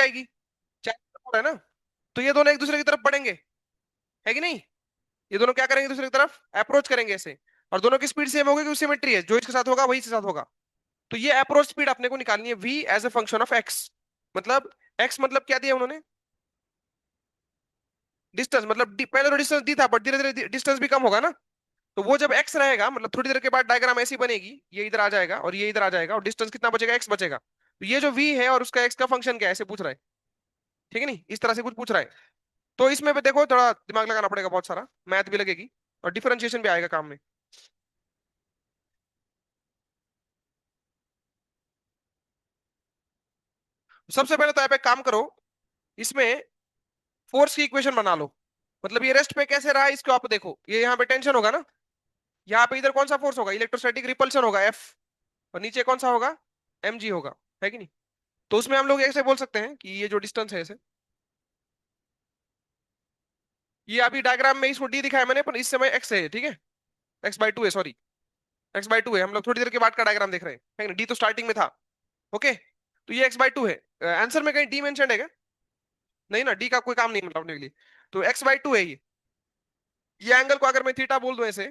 आएगी, चाहे है ना। तो ये दोनों एक दूसरे की तरफ बढ़ेंगे, है कि नहीं। ये दोनों क्या करेंगे, दूसरे की तरफ अप्रोच करेंगे ऐसे। और दोनों की स्पीड सेम होगी क्योंकि सिमेट्री है, जो इसके साथ होगा वही इसके साथ होगा। तो ये अप्रोच स्पीड अपने को निकालनी है v as a function of x। मतलब x मतलब क्या दिया उन्होंने, डिस्टेंस। मतलब पहले तो डिस्टेंस दी था, बट धीरे धीरे डिस्टेंस भी कम होगा ना। तो वो जब x रहेगा, मतलब थोड़ी देर के बाद डायग्राम ऐसी बनेगी, ये इधर आ जाएगा और ये इधर आ जाएगा, और डिस्टेंस कितना बचेगा, x बचेगा। तो ये जो v है और उसका x का फंक्शन क्या है, ऐसे पूछ रहा है। ठीक है नहीं, इस तरह से कुछ पूछ रहा है। तो इसमें भी देखो थोड़ा दिमाग लगाना पड़ेगा, बहुत सारा मैथ भी लगेगी और डिफरेंशिएशन भी आएगा काम में। सबसे पहले तो आप एक काम करो, इसमें फोर्स की इक्वेशन बना लो। मतलब ये रेस्ट पे कैसे रहा है इसको आप देखो, ये यहाँ पे टेंशन होगा ना, यहाँ पे इधर कौन सा फोर्स होगा, इलेक्ट्रोस्टैटिक रिपल्शन होगा एफ, और नीचे कौन सा होगा, एम जी होगा, है कि नहीं। तो उसमें हम लोग ऐसे बोल सकते हैं कि ये जो डिस्टेंस है ऐसे, ये अभी डायग्राम में इसको डी दिखाया मैंने, पर इस समय एक्स है, ठीक है, x/2 है, सॉरी, x/2 है। हम लोग थोड़ी देर के बाद का डायग्राम देख रहे हैं, है ना, डी तो स्टार्टिंग में था। ओके, तो ये x/2 है। आंसर में कहीं डी मेंशन है क्या, नहीं ना, डी का कोई काम नहीं मतलब अपने के लिए। तो x/2 है ये एंगल को अगर मैं थीटा बोल दूं ऐसे,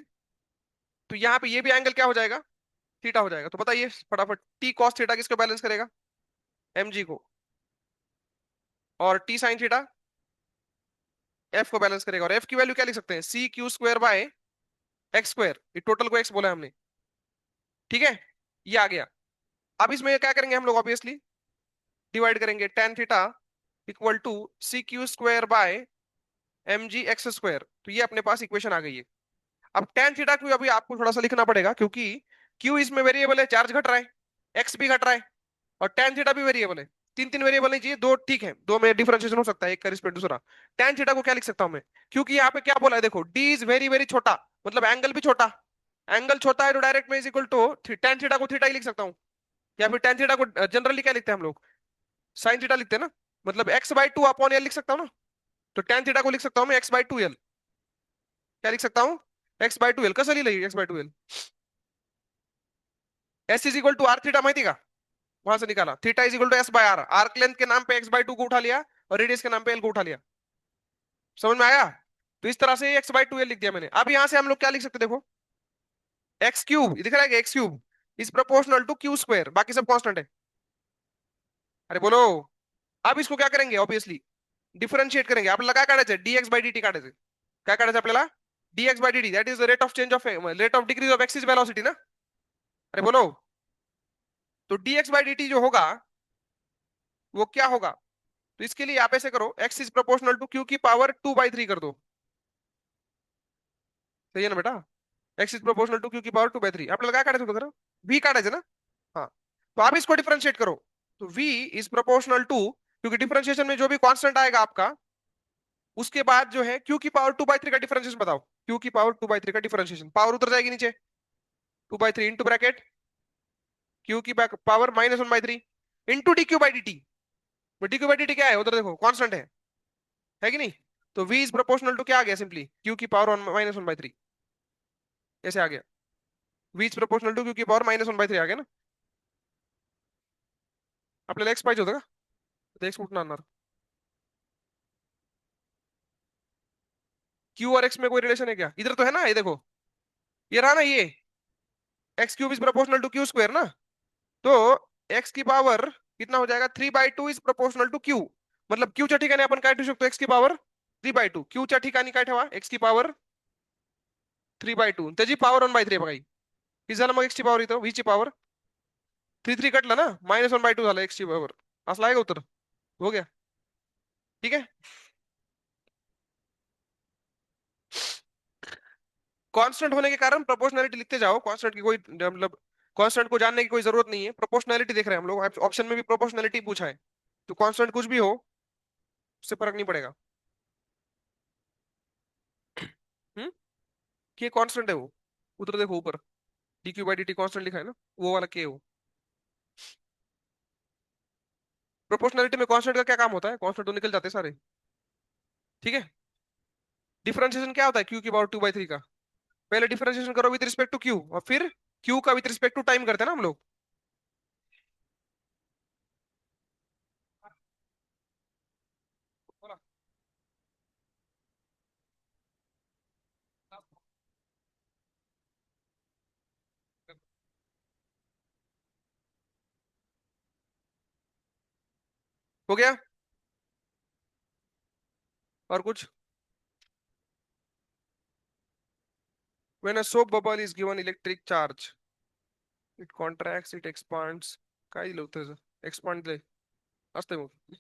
तो यहाँ पे ये भी एंगल क्या हो जाएगा, थीटा हो जाएगा। तो बताइए फटाफट, टी कॉस थीटा किसको बैलेंस करेगा, एम जी को, और टी साइन थीटा एफ को बैलेंस करेगा। और एफ की वैल्यू क्या लिख सकते हैं, C Q square by X square, ये टोटल को एक्स बोला है हमने, ठीक है। ये आ गया। अब इसमें क्या करेंगे हम लोग, ऑब्वियसली डिवाइड करेंगे, tan theta equal to C Q square by M G X square. तो ये अपने पास इक्वेशन आ गई है। अब टेन थीटा क्यू अभी आपको थोड़ा सा लिखना पड़ेगा, क्योंकि क्यू इसमें वेरिएबल है, चार्ज घट रहा है, एक्स भी घट रहा है, और टेन थीटा भी वेरिएबल है। तीन तीन वेरिएबल नहीं चाहिए, दो ठीक है, दो में डिफरेंशिएशन हो सकता है, एक का रिस्पेक्ट दूसरा। टेन थीटा को क्या लिख सकता हूं मैं, क्योंकि यहाँ पे क्या बोला है देखो, डी इज वेरी वेरी छोटा, मतलब एंगल भी छोटा। एंगल छोटा है तो डायरेक्ट में is equal to tan theta को थीटा ही लिख सकता हूँ। या फिर टेन थीटा को जनरली क्या लिखते हैं हम लोग, साइन थीटा लिखते हैं ना। मतलब x/2 अपॉन एल लिख सकता हूँ ना। तो टेन थीटा को लिख सकता हूँ मैं x/2 एल। क्या लिख सकता हूँ, x/2 एल। कसं लिहिलंय x/2 L, S is equal to R theta, माहिती का, वहां से निकाला, theta is equal to S by R. Arc length के नाम पे x/2 को उठा लिया, और रेडियस के नाम पे एल को उठा लिया। समझ में आया। तो इस तरह से x/2 एल लिख दिया मैंने। अब यहां से हम लोग क्या लिख सकते हैं, देखो, एक्स क्यूब दिख रहा है, X cube is proportional to Q square, बाकी सब कांस्टेंट है। अरे बोलो। अब इसको क्या करेंगे, ऑब्वियसली डिफरेंशिएट करेंगे। आप लगा काढायचं dx/dt काढायचं, काय काढायचं आपल्याला, dx/dt, that is the rate of change of, rate of decrease of axis velocity ना। अरे बोलो। तो dx/dt जो होगा वो क्या होगा, तो इसके लिए आप ऐसे करो, x is proportional to Q की पावर 2/3 कर दो। सही है ना बेटा, x is proportional to Q की पावर 2/3। आपल्याला काय काढायचं होतं खरं, v काढायचं ना। हाँ, तो आप इसको डिफरेंशिएट करो। तो v इज प्रोपोर्शनल टू, क्योंकि डिफरेंशिएशन में जो भी कांस्टेंट आएगा आपका, उसके बाद जो है क्यू की पावर 2/3 का डिफरेंशिएशन बताओ। क्यू की पावर 2/3 का डिफरेंशिएशन, पावर उतर जाएगी नीचे, 2/3 इंटू ब्रैकेट क्यू की power -1/3 into D Q by D T. D Q by D T क्या है उधर देखो, कांस्टेंट है कि नहीं। तो v इज प्रोपोर्शनल टू क्या आ गया, सिंपली क्यू की पावर -1/3, ऐसे आ गया। v is proportional to Q की पावर -1/3 आ गया ना। आपल्याला एक्स पाहिजे होतं का, एक्स कुठून आणणार, क्यू और एक्स में कोई रिलेशन है क्या, इधर तो है ना, ये देखो, ये रहा ना ये, X cube is proportional to Q square ना। तो एक्स की पावर कितना हो जाएगा, 3/2 इज प्रोपोर्शनल टू क्यू। मतलब क्यूच्या ठिकाणी आपण काय ठेवू शकतो, एक्स की पावर 3/2, क्यूच्या ठिकाणी काय ठेवा, एक्स की पावर 3/2, त्याची पावर 1/3 बघा. किती झालं मग एक्स ची पावर, इथं व्ही ची पावर 3 कटलं ना, -1/2 झालं एक्स ची पावर. असं आहे का उत्तर, हो गया, ठीक है। कांस्टेंट होने के कारण प्रोपोर्शनैलिटी लिखते जाओ, कांस्टेंट की कोई मतलब, कांस्टेंट को जानने की कोई जरूरत नहीं है, प्रोपोर्शनैलिटी देख रहे हैं हम लोग, ऑप्शन में भी प्रोपोर्शनैलिटी पूछा है। तो कांस्टेंट कुछ भी हो, उससे फर्क नहीं पड़ेगा। हम्म, के कांस्टेंट है वो, उधर देखो ऊपर, D Q by D T constant लिखा है ना, वो वाला के हो। प्रोपोर्शनैलिटी में कांस्टेंट का क्या काम होता है, कांस्टेंट तो निकल जाते हैं सारे, ठीक है। डिफरेंशिएशन क्या होता है, क्यू की पावर 2/3 का, पहले डिफरेंशिएशन करो विद रिस्पेक्ट टू क्यू, और फिर क्यू का विद रिस्पेक्ट टू टाइम करते हैं ना हम लोग। हो गया? और कुछ? when a soap bubble is given electric charge it contracts it expands काय दिलं होतं? एक्सपांड ले असते मग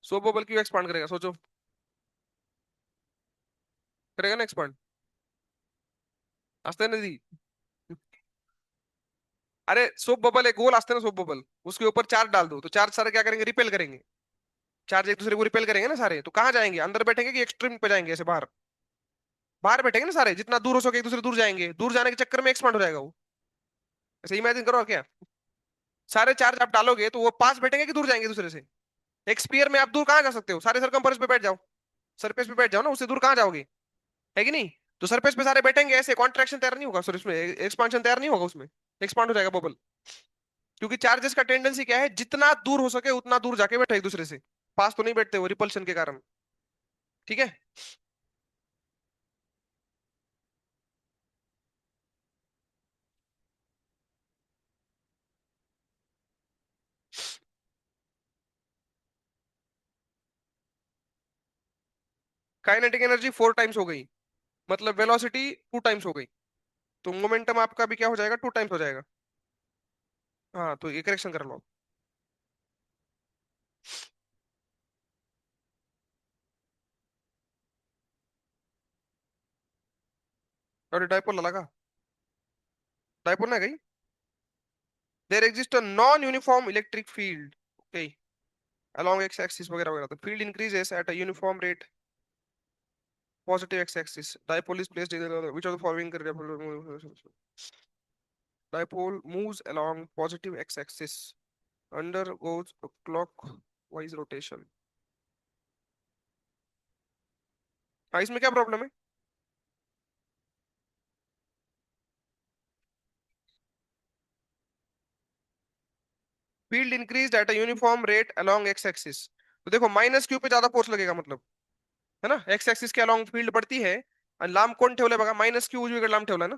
सोप बबल क्यों एक्सपांड करेगा सोचो? करेगा ना एक्सपांड? असते ना दी। अरे सोप बबल एक गोल असते ना सोप बबल, उसके ऊपर चार्ज डाल दो तो चार्ज सारे क्या करेंगे? रिपेल करेंगे। चार्ज एक दूसरे को रिपेल करेंगे ना सारे, तो कहाँ जाएंगे? अंदर बैठेंगे कि एक्सट्रीम पे जाएंगे ऐसे बाहर? बाहर बैठेंगे ना सारे, जितना दूर हो सके एक दूसरे दूर जाएंगे, दूर जाने के चक्कर में एक्सपांड हो जाएगा वो। ऐसे इमेजिन करो और क्या। सारे चार्ज आप डालोगे तो वो पास बैठेंगे कि दूर जाएंगे दूसरे से? एक स्पीयर में आप दूर कहाँ जा सकते हो? सारे सरकमफेरेंस पे बैठ जाओ, सरफेस पे बैठ जाओ ना, उससे दूर कहाँ जाओगे? है कि नहीं? तो सरफेस पे सारे बैठेंगे ऐसे, कॉन्ट्रैक्शन तैयार नहीं होगा सर, उसमें एक्सपांशन तैयार नहीं होगा उसमें, एक्सपांड हो जाएगा बबल। क्योंकि चार्जेस का टेंडेंसी क्या है? जितना दूर हो सके उतना दूर जाके बैठे एक दूसरे से, पास तो नहीं बैठते वो रिपल्शन के कारण। ठीक है। काइनेटिक एनर्जी 4 टाइम्स हो गई, मतलब वेलोसिटी 2 टाइम्स हो गई, तो मोमेंटम आपका भी क्या हो जाएगा? 2 टाइम्स हो जाएगा। हाँ तो ये करेक्शन कर लो। और डाइपोल लगा, डाइपोल ना गई। There exist a non uniform electric field, okay, along x axis वगैरह वगैरह, the field increases at a uniform rate, positive x axis, dipole is placed either which of the following dipole moves along positive x axis, undergoes a clockwise rotation। हाँ इसमें क्या problem है? Field increase at a uniform rate along x axis, तो देखो minus Q पे ज्यादा force लगेगा मतलब, है ना? एक्स एक्सिस के अलॉन्ग फील्ड बढ़ती है आणि लांब कोण ठेवलंय बघा, मायनस क्यू उजवीकडे लांब ठेवलाय ना,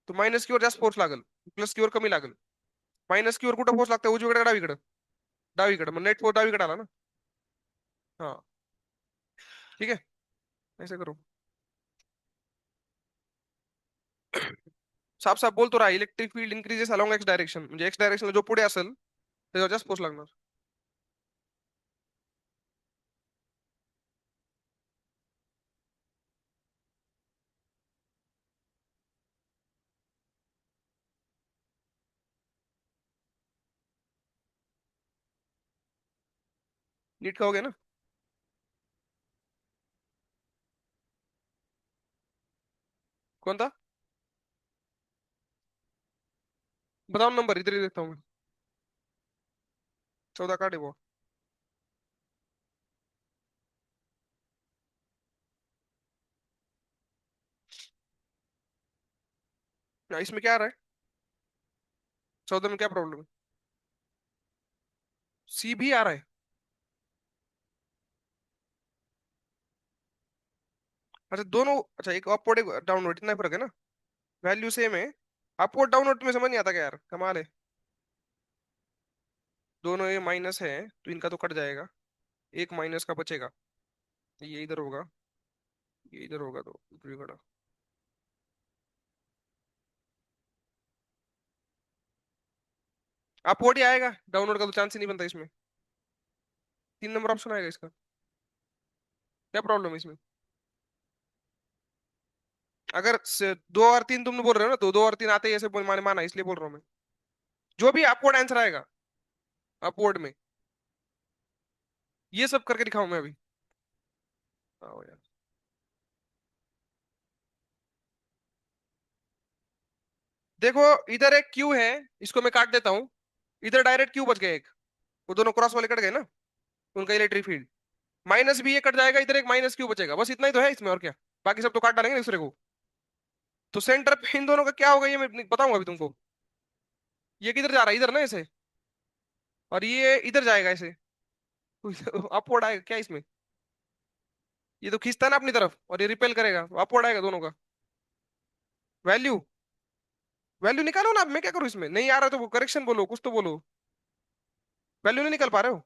तो मायनस क्यू वर जास्त फोर्स लागल, प्लस क्यू वर कमी लागल। मायनस क्यू वर कुठं फोर्स लागतं? उजवीकडे का डावीकडे? डावीकडे, मग नेट फोर्स डावीकडे आला ना। हाँ ठीक है, ऐसे करो। साफ साफ बोल तो रहा, electric field increases along x direction, म्हणजे एक्स डायरेक्शनला जो पुढे असेल त्याच्यावर जास्त फोर्स लागणार। नीट का हो गया ना? कौन था? बताओ नंबर, इधर ही देखता हूँ मैं। 14 काटे वो। ना, इसमें क्या आ रहा है? 14 में क्या प्रॉब्लम है? सी भी आ रहा है? अच्छा दोनों, अच्छा एक अपवर्ड एक डाउनवर्ड, इतना ही फर्क है ना? वैल्यू सेम है। अपवर्ड डाउनवर्ड में समझ नहीं आता क्या यार, कमाल है। दोनों ये माइनस है तो इनका तो कट जाएगा, एक माइनस का बचेगा, ये इधर होगा, ये इधर होगा, तो इधर भी कटा। अपवर्ड ही आएगा, डाउनवर्ड का तो चांस ही नहीं बनता इसमें। 3 नंबर ऑप्शन आएगा इसका। क्या प्रॉब्लम है इसमें? अगर 2 और 3 तुम बोल रहे हो ना, तो 2 और 3 आते ही ऐसे माने माना, इसलिए बोल रहा हूँ मैं। जो भी अपवर्ड आंसर आएगा, अपवर्ड में, ये सब करके दिखाऊं मैं अभी। आओ यार। देखो इधर एक क्यू है, इसको मैं काट देता हूँ, इधर डायरेक्ट क्यू बच गया एक, वो दोनों क्रॉस वाले कट गए ना, उनका इलेक्ट्रिक फील्ड। माइनस भी ये कट जाएगा, इधर एक माइनस क्यू बचेगा, बस इतना ही तो है इसमें, और क्या? बाकी सब तो काट डालेंगे ना दूसरे को। तो सेंटर पे इन दोनों का क्या होगा ये मैं बताऊंगा अभी तुमको। ये किधर जा रहा है? इधर ना ऐसे, और ये इधर जाएगा ऐसे, अपवर्ड आएगा क्या इसमें? ये तो खींचता है ना अपनी तरफ, और ये रिपेल करेगा, अपवर्ड आएगा दोनों का। वैल्यू, वैल्यू निकालो ना, अब मैं क्या करूँ इसमें? नहीं आ रहा तो करेक्शन बोलो, कुछ तो बोलो। वैल्यू नहीं निकाल पा रहे हो?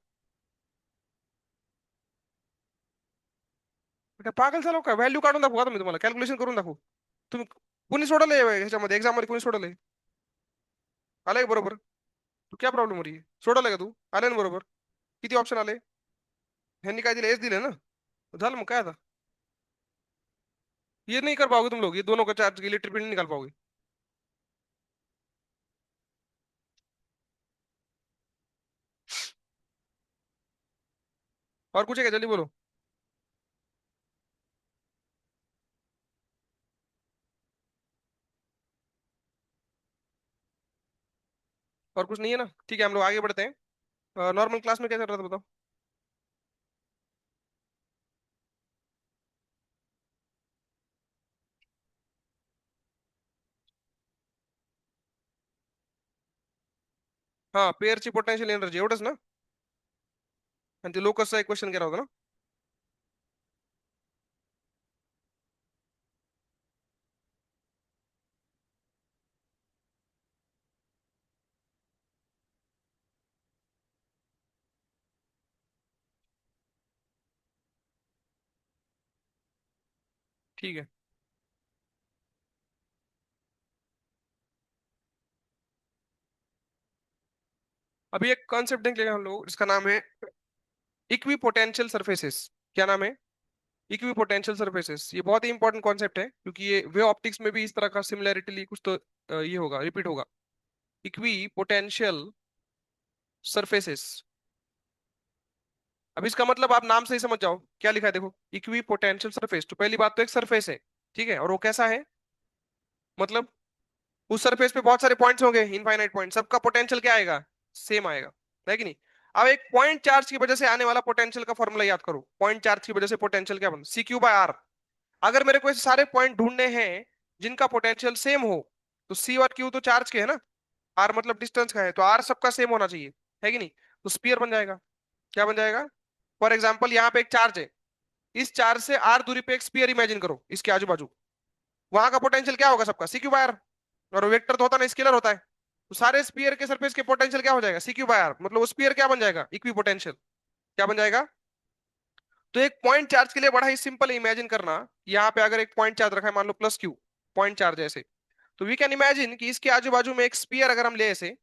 काय पागल झालो का? व्हॅल्यू काढून दाखवू का तुम्ही? तुम्हाला कॅल्क्युलेशन करून दाखवू? तुम्ही कुणी सोडवलंय ह्याच्यामध्ये एक्झाम मध्ये? कुणी सोडवलंय? आलंय का बरोबर? तू काय प्रॉब्लेम हो रही है? सोडवलंय का तू? आले ना बरोबर? किती ऑप्शन आले? ह्यांनी काय दिले? एस दिले ना? झालं मग काय आता? ये नहीं कर पाओगे तुम लोग, ये दोनों का चार्ज के लिए ट्रिपल नहीं निकाल पाओगे। और कुछ है क्या? जल्दी बोलो। और कुछ नहीं है ना? ठीक है, हम लोग आगे बढ़ते हैं। नॉर्मल क्लास में क्या चल रहा था बताओ? हाँ, पेअरची पोटेन्शियल एनर्जी एवढंच ना? आणि ते लोकसचा एक क्वेश्चन केला होता ना? ठीक है। अभी एक कॉन्सेप्ट देखेंगे हम लोग, इसका नाम है इक्वी पोटेंशियल सरफेसेस। क्या नाम है? Equi potential surfaces. ये बहुत ही इंपॉर्टेंट कॉन्सेप्ट है, क्योंकि ये वे ऑप्टिक्स में भी इस तरह का सिमिलैरिटी कुछ तो ये होगा, रिपीट होगा। Equi potential surfaces. अब इसका मतलब आप नाम से ही समझ जाओ क्या लिखा है। देखो, इक्वी पोटेंशियल सरफेस, तो पहली बात तो एक सरफेस है, ठीक है, और वो कैसा है? मतलब उस सरफेस पे बहुत सारे पॉइंट्स होंगे, इनफाइनाइट पॉइंट, सबका पोटेंशियल क्या आएगा? सेम आएगा, है कि नहीं? अब एक पॉइंट चार्ज की वजह से आने वाला पोटेंशियल का फॉर्मूला याद करो। पॉइंट चार्ज की वजह से पोटेंशियल क्या बन? C Q by R. अगर मेरे को ऐसे सारे पॉइंट ढूंढने हैं जिनका पोटेंशियल सेम हो, तो सी और क्यू तो चार्ज के है ना, आर मतलब डिस्टेंस का है, तो आर सबका सेम होना चाहिए, है कि नहीं? तो स्पीयर बन जाएगा। क्या बन जाएगा? फॉर एग्जाम्पल यहाँ पे एक चार्ज है, इस चार्ज से आर दूरी पे एक स्पीयर इमेजिन करो इसके आजू बाजू। वहां का पोटेंशियल क्या होगा सबका? C Q by R. और वेक्टर तो होता ना, स्केलर होता है, तो सारे स्पीयर के सरफेस के पोटेंशियल क्या हो जाएगा? C Q by R. मतलब वो स्पीयर क्या बन जाएगा? Equipotential. क्या बन जाएगा? तो एक पॉइंट चार्ज के लिए बड़ा ही सिंपल इमेजिन करना। यहाँ पे अगर एक पॉइंट चार्ज रखा है, मान लो प्लस क्यू पॉइंट चार्ज है ऐसे, तो वी कैन इमेजिन कि इसके आजू बाजू में एक स्पीयर अगर हम ले ऐसे,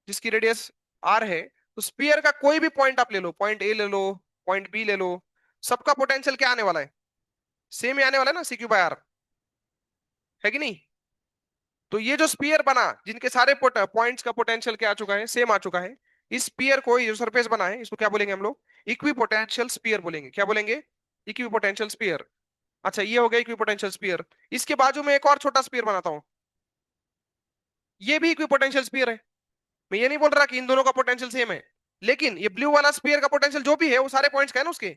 जिसकी रेडियस आर है, तो स्पीयर का कोई भी पॉइंट आप ले लो, पॉइंट ए ले लो, पॉइंट बी ले लो, सबका पोटेंशियल क्या आने वाला है? सेम ही आने वाला है ना, सी क्यू बाय आर, है कि नहीं? तो ये जो स्पीयर बना, जिनके सारे पॉइंट्स का पोटेंशियल क्या आ चुका है? सेम आ चुका है। इस स्पीयर को, ये जो सरफेस बना है, इसको क्या बोलेंगे हम लोग? इक्वी पोटेंशियल स्पीयर बोलेंगे। क्या बोलेंगे? Equipotential sphere. अच्छा, ये हो गया इक्वी पोटेंशियल स्पीयर। इसके बाजू में एक और छोटा स्पीयर बनाता हूं, ये भी इक्वी पोटेंशियल स्पीयर है। मैं ये नहीं बोल रहा कि इन दोनों का पोटेंशियल सेम है, लेकिन ये ब्लू वाला स्पीयर का पोटेंशियल जो भी है, वो सारे पॉइंट्स का है ना उसके,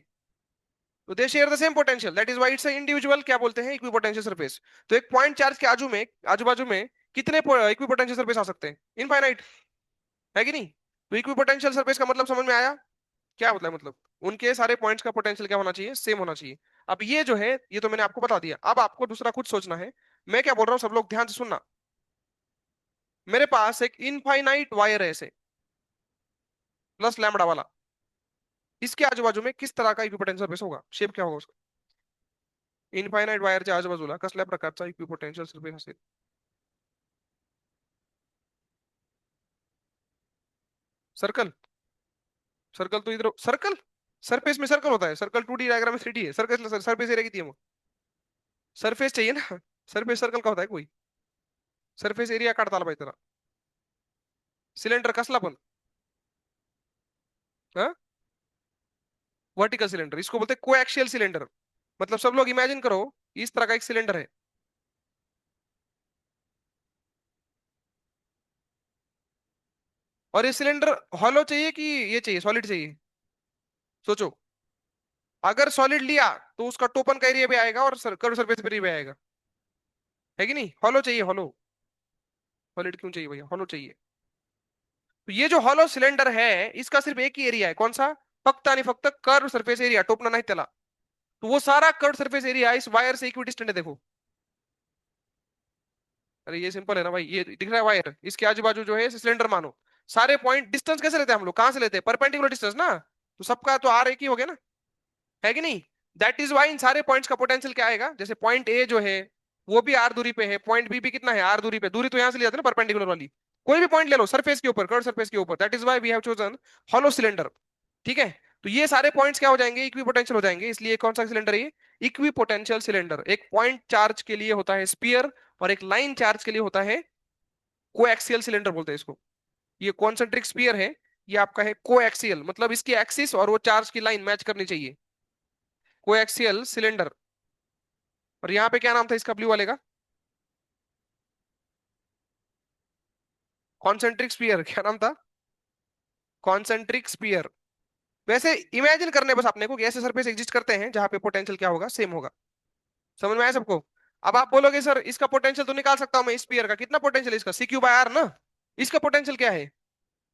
तो they share the same potential, that is why it's individual, क्या बोलते हैं, इक्विपोटेंशियल सरफेस। तो एक पॉइंट चार्ज के आजू बाजू में कितने इक्विपोटेंशियल सरफेस आ सकते हैं? इनफाइनाइट, है कि नहीं? तो इक्विपोटेंशियल सरफेस का मतलब समझ में आया? क्या होता है मतलब? उनके सारे पॉइंट्स का पोटेंशियल क्या होना चाहिए? सेम होना चाहिए। अब ये जो है, ये तो मैंने आपको बता दिया, अब आपको दूसरा कुछ सोचना है। मैं क्या बोल रहा हूँ, सब लोग ध्यान से सुनना। मेरे पास एक इनफाइनाइट वायर है ऐसे, प्लस लैम्बडा वाला, इसके आजू बाजू में किस तरह का इक्विपोटेंशियल सरफेस होगा? शेप क्या होगा उसका? इनफायनाइट वायरच्या आजूबाजूला कसल्या प्रकारचा इक्विपोटेंशियल सरफेस असेल? सर्कल। सर्कल तो इधर सर्कल, सरफेस में सर्कल होता है। सर्कल 2D डायग्राम में 3D है। सर्कल सरफेस एरिया कितनी है वो? सरफेस चाहिए ना, सरफेस सर्कल का होता है कोई? सरफेस एरिया काढता आला पाहिजे त्याला। सिलेंडर कसला पण, हाँ, वर्टिकल सिलेंडर, इसको बोलते हैं कोएक्सियल सिलेंडर। मतलब सब लोग इमेजिन करो, इस तरह का एक सिलेंडर है, और ये सिलेंडर हॉलो चाहिए कि ये चाहिए सॉलिड चाहिए? सोचो, अगर सॉलिड लिया तो उसका टोपन का एरिया भी आएगा और कर्व सरफेस एरिया भी आएगा, है कि नहीं? हॉलो चाहिए, हॉलो। सॉलिड क्यों चाहिए भैया? हॉलो चाहिए। तो ये जो हॉलो सिलेंडर है, इसका सिर्फ एक ही एरिया है, कौन सा? फक्त आणि फक्त कर्व सरफेस एरिया, टोपना नाही त्याला। तो वो सारा कर्व सरफेस एरिया इस वायर से इक्वी डिस्टेंट है, देखो। अरे ये सिंपल है ना भाई, ये दिख रहा है वायर, इसके आजू बाजू जो है सिलेंडर मानो। सारे पॉइंट डिस्टेंस कैसे लेते हैं हम लोग? कहां से लेते हैं? परपेंडिकुलर डिस्टेंस ना, तो सबका तो आर एक ही हो गया ना, है कि नहीं? दैट इज वाई इन सारे पॉइंट्स का पोटेंशियल क्या आएगा, जैसे पॉइंट ए जो है वो भी आर दूरी पे है, पॉइंट बी भी कितना है आर दूरी पे, दूरी तो यहां से लिया था ना परपेंडिकुलर वाली, कोई भी पॉइंट ले लो सरफेस के ऊपर, कर्व सरफेस के ऊपर, that is why we have chosen hollow cylinder. ठीक है, तो ये सारे पॉइंट्स क्या हो जाएंगे, इक्वी पोटेंशियल हो जाएंगे, इसलिए कौन सा सिलेंडर है ये, इक्वी पोटेंशियल सिलेंडर। एक पॉइंट चार्ज के लिए होता है स्पीयर, और एक लाइन चार्ज के लिए होता है कोएक्सियल सिलेंडर बोलते हैं इसको। ये कॉन्सेंट्रिक स्पीयर है, ये आपका है कोएक्सियल, मतलब इसकी एक्सिस और वो चार्ज की लाइन मैच करनी चाहिए, कोएक्सियल सिलेंडर। और यहाँ पे क्या नाम था इसका ब्लू वाले का, कॉन्सेंट्रिक स्पीयर, क्या नाम था, कॉन्सेंट्रिक स्पीयर। वैसे इमेजिन करने बस आपने को कि ऐसे सरफेस एग्जिस्ट करते हैं जहां पे पोटेंशियल क्या होगा, सेम होगा। समझ में आया सबको। अब आप बोलोगे सर इसका पोटेंशियल तो निकाल सकता हूं मैं, स्पीयर का कितना पोटेंशियल है इसका, सी क्यू बाय आर ना, इसका पोटेंशियल क्या है,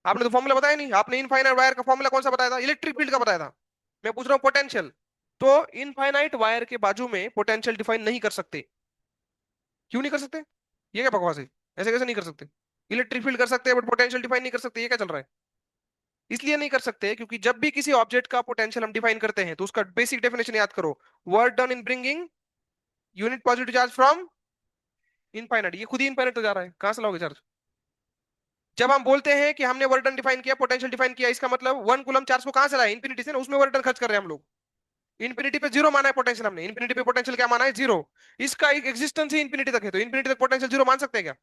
आपने तो फॉर्मूला बताया नहीं, आपने इनफाइनाइट वायर का फॉर्मूला कौन सा बताया था, इलेक्ट्रिक फील्ड का बताया था। मैं पूछ रहा हूँ पोटेंशियल, तो इनफाइनाइट वायर के बाजू में पोटेंशियल डिफाइन नहीं कर सकते, क्यों नहीं कर सकते, ये क्या बकवास है, ऐसे कैसे नहीं कर सकते, इलेक्ट्रिक फील्ड कर सकते हैं बट पोटेंशियल डिफाइन नहीं कर सकते, ये क्या चल रहा है। इसलिए नहीं कर सकते क्योंकि जब भी किसी ऑब्जेक्ट का पोटेंशियल हम डिफाइन करते हैं तो उसका बेसिक डेफिनेशन याद करो, work done in bringing unit positive charge from infinite, ये खुद ही इनफाइनाइट हो जा रहा है, कहां से लाओगे चार्ज। जब हम बोलते हैं कि हमने वर्क डन डिफाइन किया, पोटेंशियल डिफाइन किया, इसका मतलब 1 कूलम चार्ज को कहां से लाए, इंफिनिटी से ना, उसमें वर्क डन खर्च कर रहे हैं हम लोग। इंफिनिटी पे जीरो माना है पोटेंशियल हमने, इंफिनिटी पे पोटेंशियल क्या माना है, जीरो। इसका एक एग्जिस्टेंस ही इंफिनिटी तक है, तो इंफिनिटी तक पोटेंशियल जीरो मान सकते हैं क्या।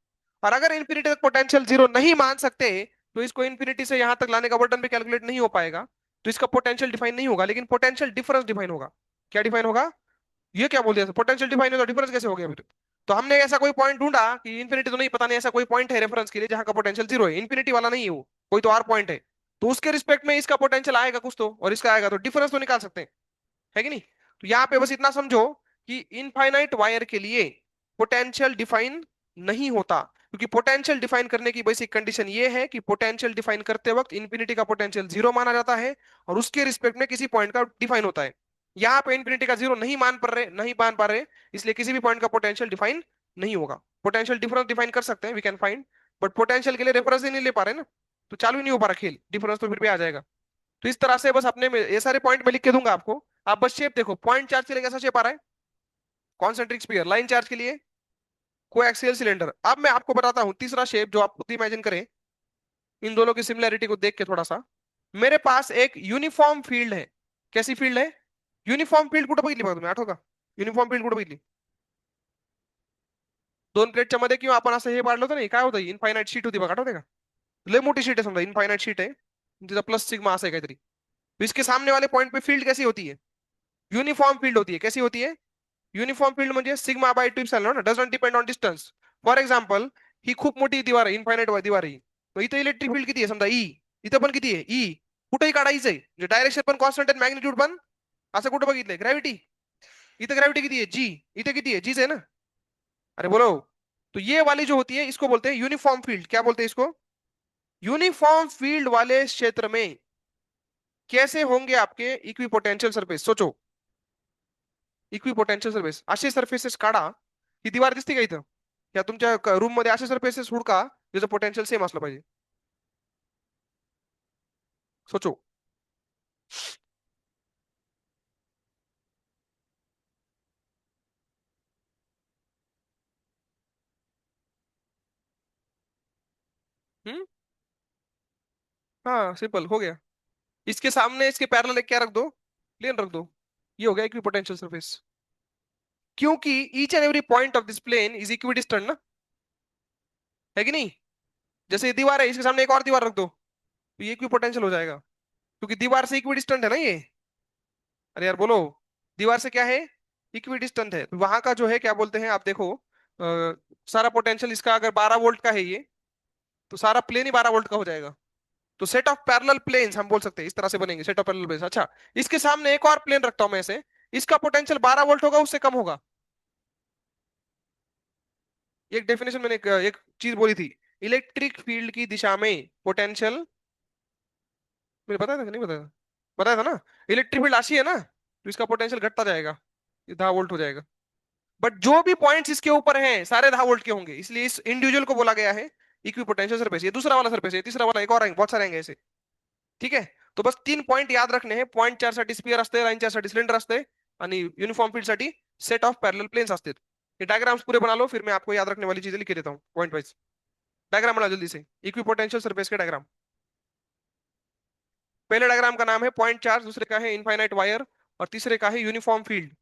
और अगर इंफिनिटी तक पोटेंशियल जीरो नहीं मान सकते तो इसको इंफिनिटी से यहां तक लाने का वर्क डन भी कैलकुलेट नहीं हो पाएगा, तो इसका पोटेंशियल डिफाइन नहीं होगा, लेकिन पोटेंशियल डिफरेंस डिफाइन होगा। क्या डिफाइन होगा, ये क्या बोल दिया, पोटेंशियल डिफाइन है तो डिफरेंस कैसे हो गया फिर। तो हमने ऐसा कोई पॉइंट ढूंढा कि इन्फिनिटी तो नहीं, पता नहीं ऐसा कोई पॉइंट है रेफरेंस के लिए जहां का पोटेंशियल जीरो है, इन्फिनिटी वाला नहीं है वो, कोई तो आर पॉइंट है, तो उसके रिस्पेक्ट में इसका पोटेंशियल आएगा कुछ तो, और इसका आएगा, तो डिफरेंस तो निकाल सकते हैं, है कि नहीं। तो यहाँ पे बस इतना समझो कि इनफाइनाइट वायर के लिए पोटेंशियल डिफाइन नहीं होता, क्योंकि पोटेंशियल डिफाइन करने की बेसिक कंडीशन ये है कि पोटेंशियल डिफाइन करते वक्त इन्फिनिटी का पोटेंशियल जीरो माना जाता है, और उसके रिस्पेक्ट में किसी पॉइंट का डिफाइन होता है। यहाँ पे इन्फिनिटी का जीरो नहीं मान पा रहे, इसलिए किसी भी पॉइंट का पोटेंशियल डिफाइन नहीं होगा। पोटेंशियल डिफरेंस डिफाइन कर सकते हैं, we can find, but potential के लिए रेफरेंस ही नहीं ले पा रहे ना, तो चालू ही नहीं हो पा रहा खेल, डिफरेंस तो फिर भी आ जाएगा। तो इस तरह से बस अपने में ये सारे पॉइंट में लिख के दूंगा आपको, आप बस शेप देखो, पॉइंट चार्ज के लिए कैसा शेप आ रहा है, कॉन्सेंट्रिक स्फीयर, लाइन चार्ज के लिए कोएक्सियल सिलेंडर। अब मैं आपको बताता हूं तीसरा शेप जो आप खुद इमेजिन करें, इन दोनों की सिमिलैरिटी को देख के थोड़ा सा। मेरे पास एक यूनिफॉर्म फील्ड है, कैसी फील्ड है, युनिफॉर्म फील्ड कुठं बघितली बघा तुम्ही, आठवतं का युनिफॉर्म फील्ड कुठं बघितली, दोन प्लेटच्या मध्ये किंवा आपण असं हे पाडलं होतं नाही, काय होतं इनफायनाइट शीट होती बघा, आठवते का, लय मोठी शीट है, समजा इनफाइनाइट शीट है, जिसका प्लस सिग्मा असं आहे काहीतरी, तो इसके सामने वाले पॉइंट पे फील्ड कैसी होती है, यूनिफॉर्म फील्ड होती है, कैसी होती है, युनिफॉर्म फील्ड म्हणजे sigma by 2 epsilon, doesn't depend on distance. For example ही खूप मोठी दिवार आहे, इनफायनाइट दिवार आहे, मग इथे इलेक्ट्रिक फील्ड किती आहे समजा ई, इथं पण किती आहे ई, कुठेही काढायचं आहे, म्हणजे डायरेक्शन पण कॉन्स्टंट आहे, मॅग्निट्यूड पण, असं कुठं बघितलंय, ग्रॅव्हिटी, इथं ग्रॅव्हिटी किती आहे जी, इथे किती आहे जीच आहे ना, अरे बोलो। तो ये वाली जो होती है इसको बोलते हैं यूनिफॉर्म फील्ड, क्या बोलते हैं इसको, यूनिफॉर्म फील्ड वाले क्षेत्र में कैसे होंगे आपके इक्वी पोटेंशियल सरफेस, सोचो, इक्वी पोटेंशियल सरफेस, असे सरफेसेस काढा, ही दीवार दिसते का इथं, या तुमच्या रूम मध्ये असे सरफेसेस हुडका ज्याचं पोटेंशियल सेम असलं पाहिजे, सोचो। हम्म, हाँ सिंपल हो गया, इसके सामने इसके पैरेलल एक क्या रख दो, प्लेन रख दो, ये हो गया इक्वी पोटेंशियल सरफेस, क्योंकि each and every point of this plane is equidistant ना, है कि नहीं। जैसे ये दीवार है, इसके सामने एक और दीवार रख दो, तो ये इक्वी पोटेंशियल हो जाएगा, क्योंकि दीवार से इक्वी डिस्टेंट है ना ये, अरे यार बोलो, दीवार से क्या है, इक्वी डिस्टेंट है, तो वहां का जो है क्या बोलते हैं आप देखो, सारा पोटेंशियल इसका अगर 12 वोल्ट का है ये, तो सारा प्लेन ही 12 वोल्ट का हो जाएगा, तो सेट ऑफ पैरेलल प्लेन्स हम बोल सकते हैं, इस तरह से बनेंगे सेट ऑफ पैरेलल प्लेन्स। अच्छा, इसके सामने एक और प्लेन रखता हूं मैं ऐसे, इसका पोटेंशियल 12 वोल्ट होगा, उससे कम होगा। एक डेफिनेशन मैंने एक चीज बोली थी, इलेक्ट्रिक फील्ड की दिशा में पोटेंशियल, मुझे बताया था कि नहीं बताया, बताया था ना, इलेक्ट्रिक फील्ड ऐसी है ना, तो इसका पोटेंशियल घटता जाएगा, ये 10 वोल्ट हो जाएगा, बट जो भी पॉइंट्स इसके ऊपर हैं सारे 10 वोल्ट के होंगे, इसलिए इस इंडिविजुअल को बोला गया है इक्वी पोटेंशियल सरफेस। ये दूसरा वाला सरफेस है, तीसरा वाला एक और आएंगे, बहुत सारे आएंगे ऐसे। ठीक है, तो बस 3 पॉइंट याद रखने हैं, पॉइंट चार साठी स्पीयर असते, लाइन चार साठी सिलेंडर असते, आणि युनिफॉर्म फील्ड साठी सेट ऑफ पॅरलल प्लेन्स असतात. ये डायग्राम्स पूरे बना लो, फिर मैं आपको याद रखने वाली चीजें लिख के देता हूँ पॉइंट वाइज. डायग्राम बना जल्दी से, इक्विपोटेंशियल सरफेस के डायग्राम. पहले डायग्राम का नाम है पॉइंट चार्ज, दूसरे का है इनफाइनाइट वायर, और तीसरे का है यूनिफॉर्म फील्ड.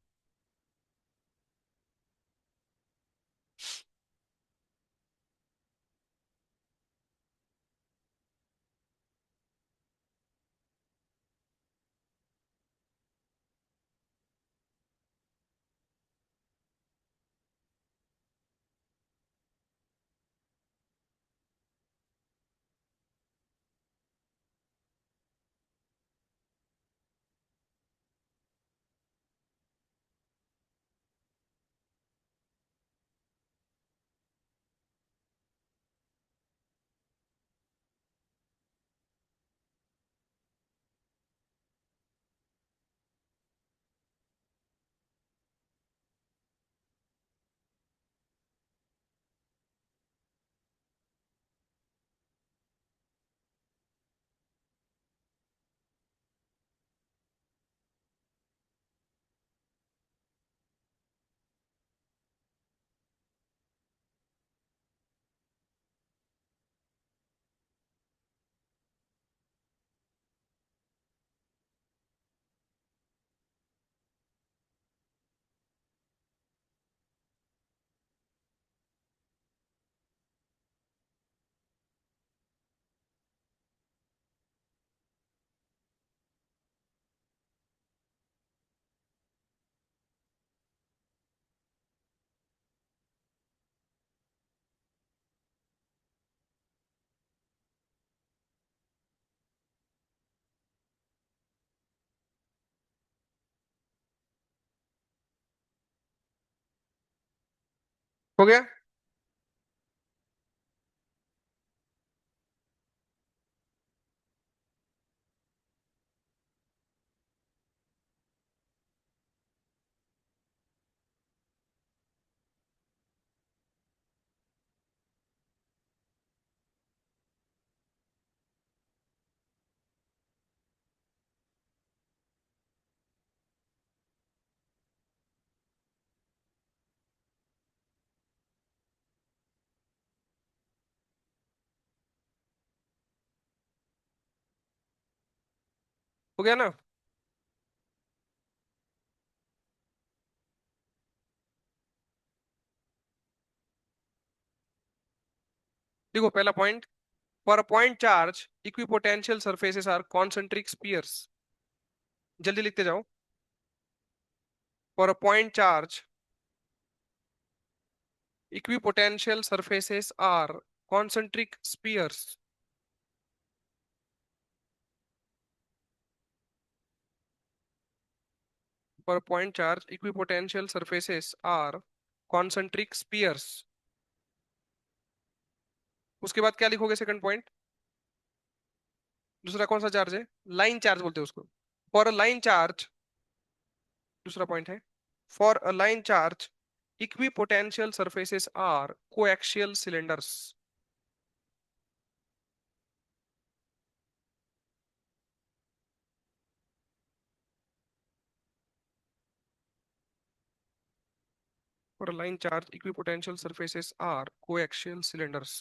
हो गया. हो गया ना. देखो पहला point, for a point charge equipotential surfaces are concentric spheres. जल्दी लिखते जाओ. For a point charge equipotential surfaces are concentric spheres. For a point charge equipotential surfaces are concentric spheres. उसके बाद क्या लिखोगे सेकंड पॉइंट? दूसरा कौन सा चार्ज है? लाइन चार्ज बोलते हैं उसको. फॉर अ लाइन चार्ज, दूसरा पॉइंट है, for a line charge equipotential surfaces are coaxial cylinders. For a line charge equipotential surfaces are coaxial cylinders.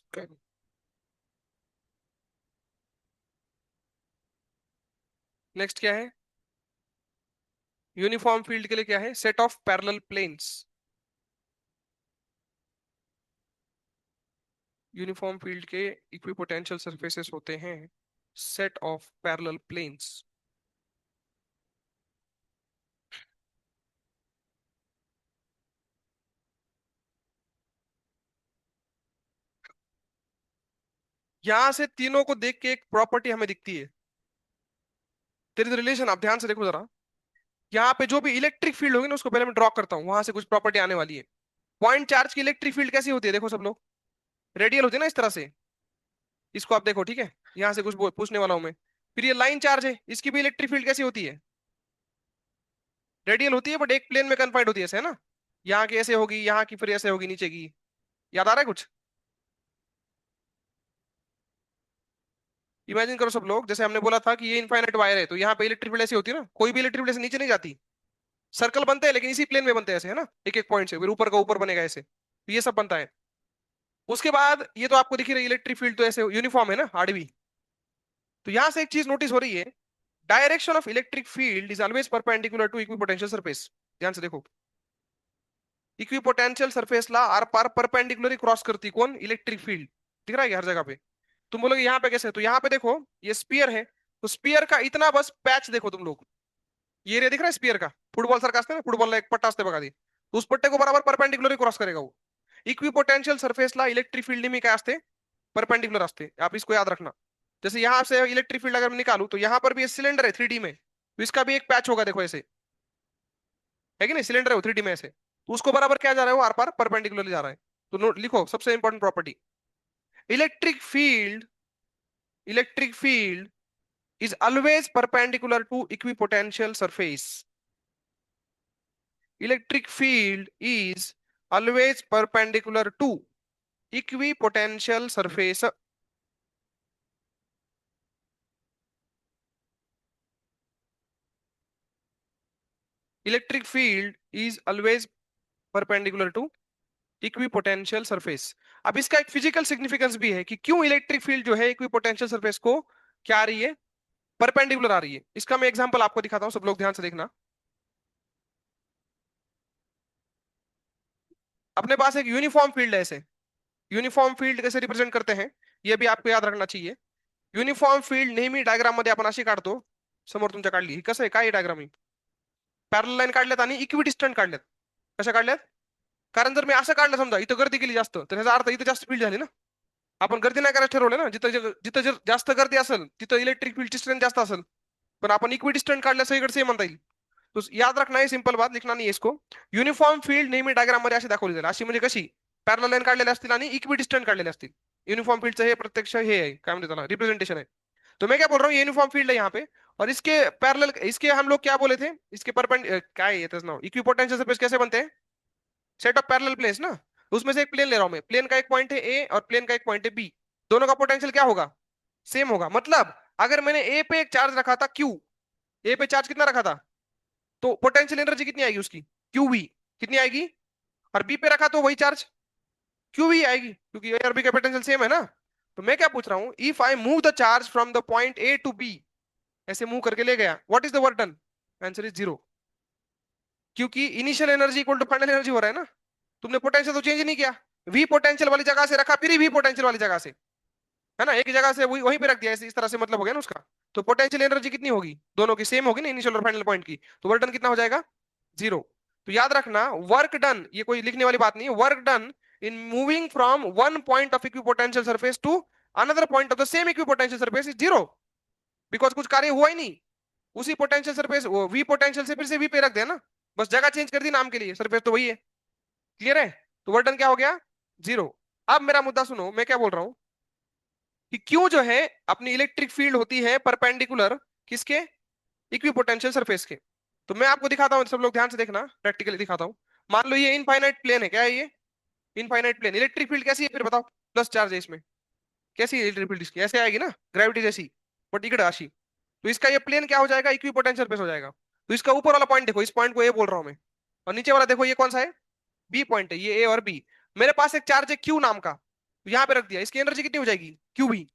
Next क्या है? यूनिफॉर्म फील्ड के लिए क्या है? Set of parallel planes. Uniform field के equipotential surfaces होते हैं सेट ऑफ पैरेलल प्लेन्स. यहां से तीनों को देख के एक प्रॉपर्टी हमें दिखती है. तेरे रिलेशन आप ध्यान से देखो जरा. यहाँ पे जो भी इलेक्ट्रिक फील्ड होगी ना, उसको पहले मैं ड्रॉ करता हूँ, वहां से कुछ प्रॉपर्टी आने वाली है. पॉइंट चार्ज की इलेक्ट्रिक फील्ड कैसी होती है? देखो सब लोग, रेडियल होती है ना इस तरह से. इसको आप देखो, ठीक है. यहाँ से कुछ पूछने वाला हूं मैं. फिर ये लाइन चार्ज है, इसकी भी इलेक्ट्रिक फील्ड कैसी होती है? रेडियल होती है, बट एक प्लेन में कन्फाइंड होती है, ऐसे है ना. यहाँ की ऐसे होगी, यहाँ की फिर ऐसे होगी नीचे की. याद आ रहा है कुछ? इमेजिन करो सब लोग, जैसे हमने बोला था कि ये इनफाइनाइट वायर है, तो यहाँ पे इलेक्ट्रिक फील्ड ऐसी होती है ना, कोई भी इलेक्ट्रिक फील्ड ऐसे नीचे नहीं जाती. सर्कल बनते हैं लेकिन इसी प्लेन में बनते हैं ऐसे, है ना, एक एक पॉइंट से, फिर ऊपर का ऊपर बनेगा ऐसे, तो ये सब बनता है। उसके बाद ये तो आपको दिख ही रही इलेक्ट्रिक फील्ड, तो ऐसे यूनिफॉर्म है ना आरडीबी। तो यहां से एक चीज नोटिस हो रही है, direction of electric field is always perpendicular to equipotential surface. ध्यान से देखो, इक्विपोटेंशियल सरफेस ला आर पार परपेंडिकुलरली क्रॉस करती कौन, इलेक्ट्रिक फील्ड। दिख रहा है हर जगह पे। तुम बोलोगे यहाँ पे कैसे, तो यहाँ पे देखो ये स्पीयर है, तो स्पीयर का इतना बस पैच देखो तुम लोग, ये एरिया दिख रहा है स्पीयर का, फुटबॉल सर का असते ना, फुटबॉल एक पट्टा असते बघा दी, तो उस पट्टे को बराबर परपेंडिकुलरली क्रॉस करेगा वो। इक्विपोटेंशियल सरफेसला इलेक्ट्रिक फील्ड नेहमी काय असते, परपेंडिकुलर असते, आप इसको याद रखना। जैसे यहां से इलेक्ट्रिक फील्ड अगर मैं निकालू, तो यहाँ पर भी सिलेंडर है 3D में, तो इसका भी एक पैच होगा देखो ऐसे, है कि नहीं, सिलेंडर है वो 3D में ऐसे, तो उसको बराबर क्या जा रहा है, वो आर पार परपेंडिकुलरली जा रहा है। तो नोट लिखो सबसे important property, electric field, electric field is always perpendicular to equipotential surface. Electric field is always perpendicular to equipotential surface. Electric field is always perpendicular to equipotential surface. अब इसका एक फिजिकल सिग्निफिकेंस भी है कि क्यों electric field जो है equipotential surface को क्या आ रही है, परपेंडिकुलर आ रही है। इसका मैं एग्जांपल आपको दिखाता हूं, सब लोग ध्यान से देखना। अपने पास एक यूनिफॉर्म फील्ड है ऐसे, युनिफॉर्म फील्ड कैसे रिप्रेझेंट करते हैं, ये भी आपको याद रखना चाहिए। युनिफॉर्म फील्ड नेहमी डायग्राम मध्ये आपण अशी काढतो, समोर तुमच्या काढली ही, कसं आहे काय डायग्राम ही, पॅरलल लाईन काढल्यात आणि इक्विडिस्टंट काढल्यात। कशा काढल्यात, कारण जर मी असं काढलं समजा, इथं गर्दी केली जास्त, तर ह्याचा अर्थ इथं जास्त फील्ड झाली ना, आपण गर्दी नाही करायचं ठरवलं ना, जिथं जर जास्त गर्दी असेल तिथं इलेक्ट्रिक फील्डची स्ट्रेंथ जास्त असेल, पण आपण इक्विडिस्टंट काढल्या सगळीकडे सेम म्हणता येईल। तो याद रखना है, सिंपल बात लिखना नहीं है इसको। युनिफॉर्म फील्ड नेहमी डायग्राम मध्ये अशी दाखवली जाईल, अशी म्हणजे कशी, पॅरलल लाईन काढलेल्या असतील आणि इक्विडिस्टंट काढलेले असतील। युनिफॉर्म फील्डचं हे प्रत्यक्ष हे आहे, काय म्हणते त्याला, रिप्रेजेंटेशन है। तो मैं क्या बोल रहा हूँ, यूनिफॉर्म फील्ड है यहाँ पे, और इसके पैरेलल, इसके हम लोग क्या बोले थे, इसके परपेंड क्या है ये नाउ, इक्विपोटेंशियल सरफेस कैसे बनते हैं, सेट ऑफ पैरेलल प्लेन्स ना, तो उसमें से एक प्लेन ले रहा हूं मैं, प्लेन का एक पॉइंट है ए और प्लेन का एक पॉइंट है बी, दोनों का पोटेंशियल क्या होगा, सेम होगा। मतलब अगर मैंने ए पे एक चार्ज रखा था क्यू, ए पे चार्ज कितना रखा था, तो पोटेंशियल एनर्जी कितनी आएगी उसकी, क्यू वी, कितनी आएगी, और बी पे रखा तो वही चार्ज क्यू वी आएगी, क्योंकि ए और बी का पोटेंशियल सेम है ना। तो मैं क्या पूछ रहा हूं, if I move the charge from the point A to B, ऐसे मूव करके ले गया, what is the work done, answer is zero, क्योंकि initial energy equal to final energy हो रहा है ना, तुमने पोटेंशियल तो चेंज नहीं किया, वी पोटेंशियल वाली जगह से रखा, फिर वी पोटेंशियल वाली जगह से, है ना, एक ही जगह से वही वहीं पे रख दिया, इस तरह से मतलब हो गया ना उसका। तो पोटेंशियल एनर्जी कितनी होगी, दोनों की सेम होगी ना, इनिशियल और फाइनल पॉइंट की, तो वर्क डन कितना हो जाएगा, जीरो। तो याद रखना, वर्क डन ये कोई लिखने वाली बात नहीं है, work done in moving from one point of equipotential surface to another point of the same equipotential surface is zero, because कुछ कार्य हुआ ही नहीं, उसी पोटेंशियल सरफेस वी पोटेंशियल से फिर से वी पे रख दिया ना, बस जगह चेंज कर दी नाम के लिए, सरफेस तो वही है। क्लियर है, तो वर्क डन क्या हो गया, जीरो। अब मेरा मुद्दा सुनो, मैं क्या बोल रहा हूं कि क्यों जो है अपनी इलेक्ट्रिक फील्ड होती है परपेंडिकुलर किसके, इक्विपोटेंशियल सरफेस के। तो मैं आपको दिखाता हूं, सब लोग ध्यान से देखना, प्रैक्टिकली दिखाता हूं। मान लो ये इनफाइनाइट प्लेन है, क्या है ये, इनफाइनाइट प्लेन, इलेक्ट्रिक फील्ड कैसी है फिर बताओ, प्लस चार्ज है इसमें, कैसी है इलेक्ट्रिक फील्ड इसकी, ऐसे आएगी ना, ग्रेविटी जैसी, बट इकड़ राशि। तो इसका ये प्लेन क्या हो जाएगा, इक्विपोटेंशियल सरफेस हो जाएगा। तो इसका ऊपर वाला पॉइंट देखो, इस पॉइंट को ए बोल रहा हूं मैं, और नीचे वाला देखो ये कौन सा है, बी पॉइंट है, ये ए और बी। मेरे पास एक चार्ज है क्यू नाम का, तो यहाँ पे रख दिया, इसकी एनर्जी कितनी हो जाएगी, क्यू बी,